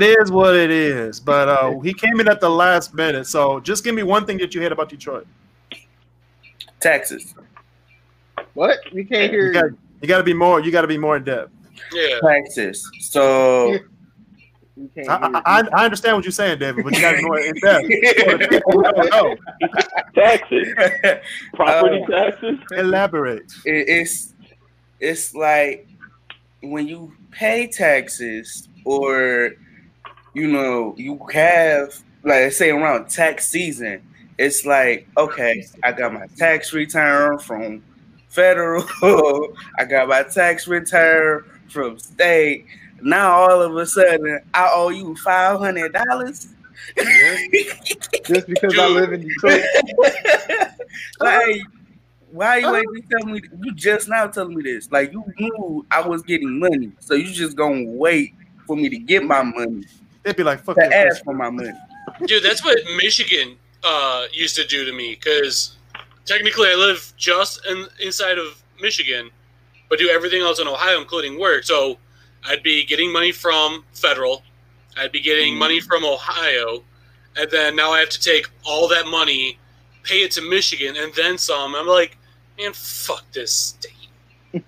is what it is. But he came in at the last minute. So just give me one thing that you hate about Detroit. Taxes. What? We can't hear you. You got to be more. You got to be more in depth. Yeah. Taxes. So I understand what you're saying, David, but you got to be more in depth. Taxes. Property taxes. Elaborate. It's like when you pay taxes, or you have, like, say around tax season, it's like, okay, I got my tax return from federal, I got my tax return from state. Now all of a sudden I owe you $500. Just because I live in Detroit. Like, why you ain't telling me? You just now telling me this. Like, you knew I was getting money, so you just gonna wait for me to get my money. They'd be like, "Fuck to ask for my money." Dude, that's what Michigan used to do to me, because technically I live just inside of Michigan, but do everything else in Ohio, including work. So I'd be getting money from federal, I'd be getting money from Ohio, and then now I have to take all that money, pay it to Michigan, and then some. I'm like, man, fuck this state. Hey,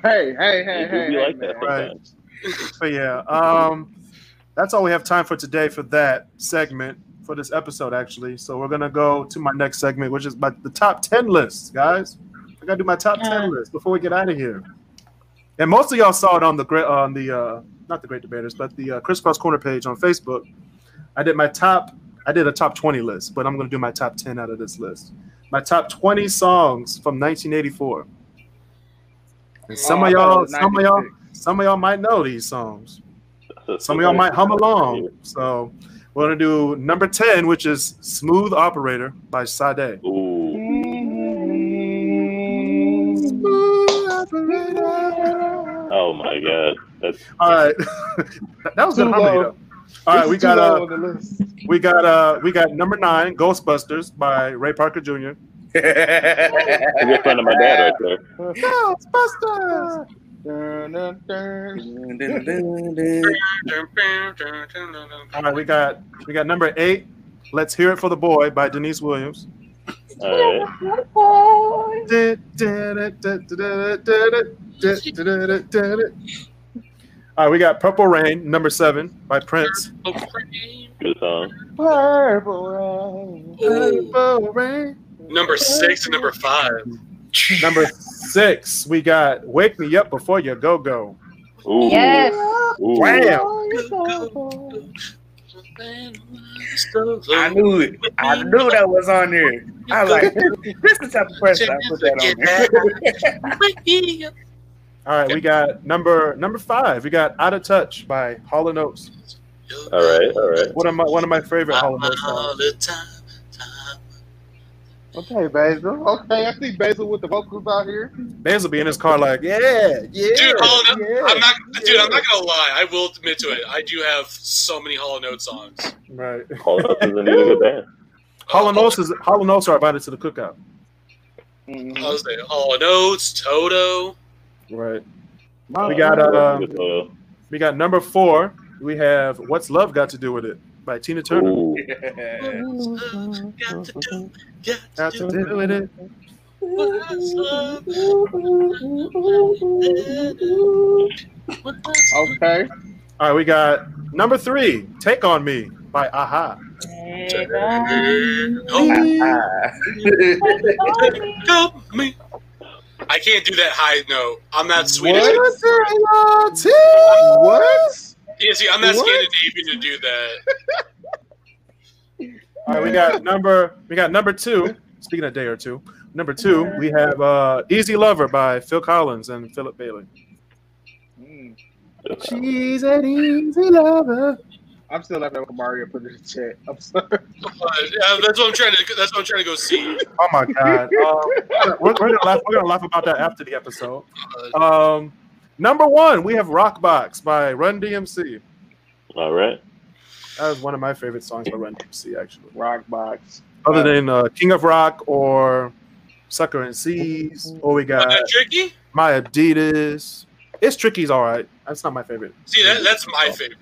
like that right. But yeah, that's all we have time for today for that segment, for this episode, actually. So we're gonna go to my next segment, which is the top 10 lists, guys. I gotta do my top 10 list before we get out of here. And most of y'all saw it on the not the Great Debaters, but the KrisCross Corner page on Facebook. I did a top 20 list, but I'm gonna do my top 10 out of this list. My top 20 songs from 1984. And some of y'all might know these songs. Some of y'all might hum along. So we're gonna do number 10, which is "Smooth Operator" by Sade. Ooh. Smooth Operator. Oh my God! All right. That was good harmony, though. All right, we got number 9, "Ghostbusters" by Ray Parker Jr. A good friend of my dad right there. Ghostbusters. All right, we got number 8, "Let's Hear It for the Boy" by Denise Williams. All right. All right, we got "Purple Rain," number 7 by Prince. Good song. Purple Rain. Number 6 and number 5. Number 6, we got "Wake Me Up Before You Go Go." Ooh. Yes. Ooh. Wow. I knew it. I knew that was on there. I was like, this is the type of person I put that on there. All right, we got number 5. We got "Out of Touch" by Hall & Oates. All right. One of my favorite Hall & Oates songs. Okay, Basil. Okay, I see Basil with the vocals out here. Basil be in his car like, yeah. Dude, I'm not gonna lie. I will admit to it. I do have so many Hall & Oates songs. Right. Hall & Oates is a good band. Hall & Oates are invited to the cookout. I was saying Hall & Oates, Toto. Right. We got number 4. We have "What's Love Got to Do with It" by Tina Turner. Ooh. Got to do with it. Okay. All right, we got number 3, "Take on Me" by Aha. I can't do that high note. I'm not Swedish. What? Yeah, see, I'm not Scandinavian to do that. All right, we got number 2. Speaking of day or two, number 2, we have "Easy Lover" by Phil Collins and Philip Bailey. She's an easy lover. I'm still laughing at Mario put in the chat. I'm sorry. That's what I'm trying to go see. Oh my god, we're gonna laugh about that after the episode. Number 1, we have "Rockbox" by Run DMC. All right. That was one of my favorite songs by Run DMC, actually. Rockbox. Other than King of Rock or Sucker and Seas, or we got Tricky? My Adidas. It's Tricky's all right. That's not my favorite. See, that's my favorite.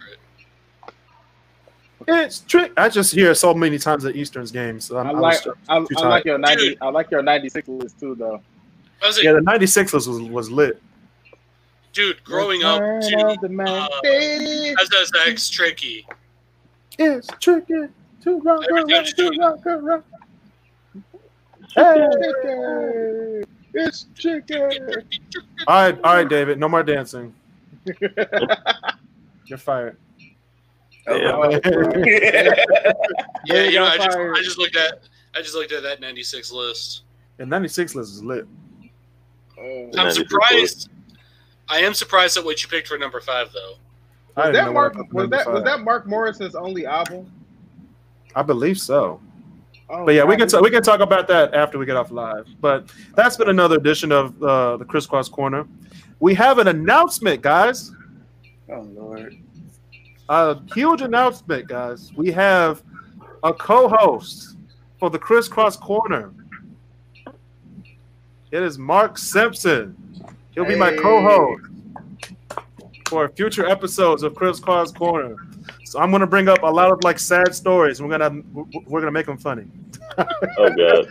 It's trick. I just hear it so many times at Eastern's games. So I like your 90. I like your 96 list too, though. Yeah, the 96 was lit. Dude, growing up, SSX Tricky. It's tricky to rock. Hey, it's tricky. All right, David. No more dancing. You're fired. Yeah, I just looked at that 96 list. The 96 list is lit. I'm surprised. I am surprised at what you picked for number 5, though. Was that Mark Morrison's only album? I believe so. Oh, but yeah, we can talk about that after we get off live. But that's been another edition of the KrisCross Corner. We have an announcement, guys. Oh Lord. A huge announcement, guys. We have a co-host for the KrisCross Corner. It is Mark Simpson. He'll be my co-host for future episodes of KrisCross Corner. So I'm gonna bring up a lot of sad stories. We're gonna make them funny. Oh god.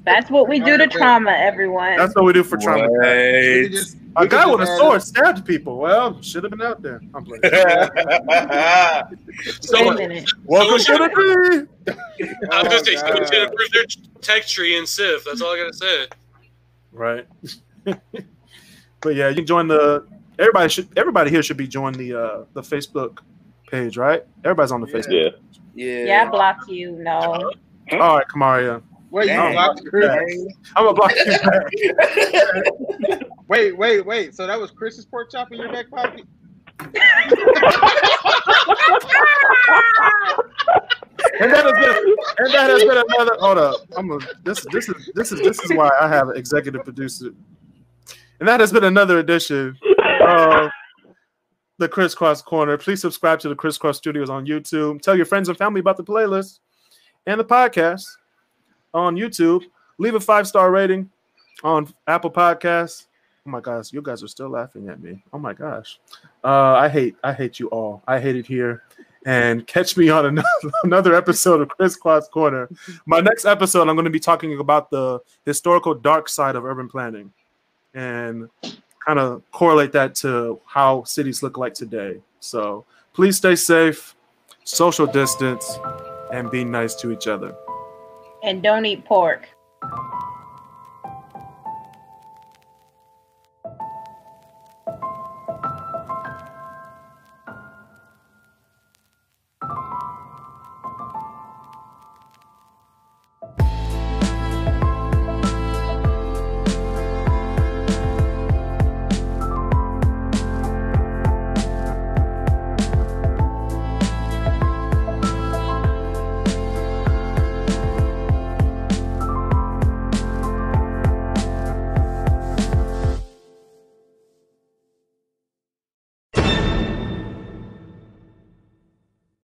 That's what we do to trauma, everyone. That's what we do for trauma. A guy with a sword stabbed people. Well, should have been out there. I'm playing. Welcome to the tree. I was gonna say someone's gonna improve their tech tree in Civ. That's all I gotta say. Right. But yeah, you can join everybody here should be joining the Facebook page, right? Everybody's on the Facebook. Yeah, I blocked you. No. All right, Kamaria. Wait, you blocked Chris? I'm gonna block you back. Wait. So that was Chris's pork chop in your back pocket? And that has been another. Hold up. This is why I have an executive producer. And that has been another edition of the KrisCross Corner. Please subscribe to the KrisCross Studios on YouTube. Tell your friends and family about the playlist and the podcast on YouTube. Leave a 5-star rating on Apple Podcasts. Oh my gosh, you guys are still laughing at me. Oh my gosh. I hate you all. I hate it here. And catch me on another episode of KrisCross Corner. My next episode, I'm going to be talking about the historical dark side of urban planning and kind of correlate that to how cities look like today. So please stay safe, social distance, and be nice to each other. And don't eat pork.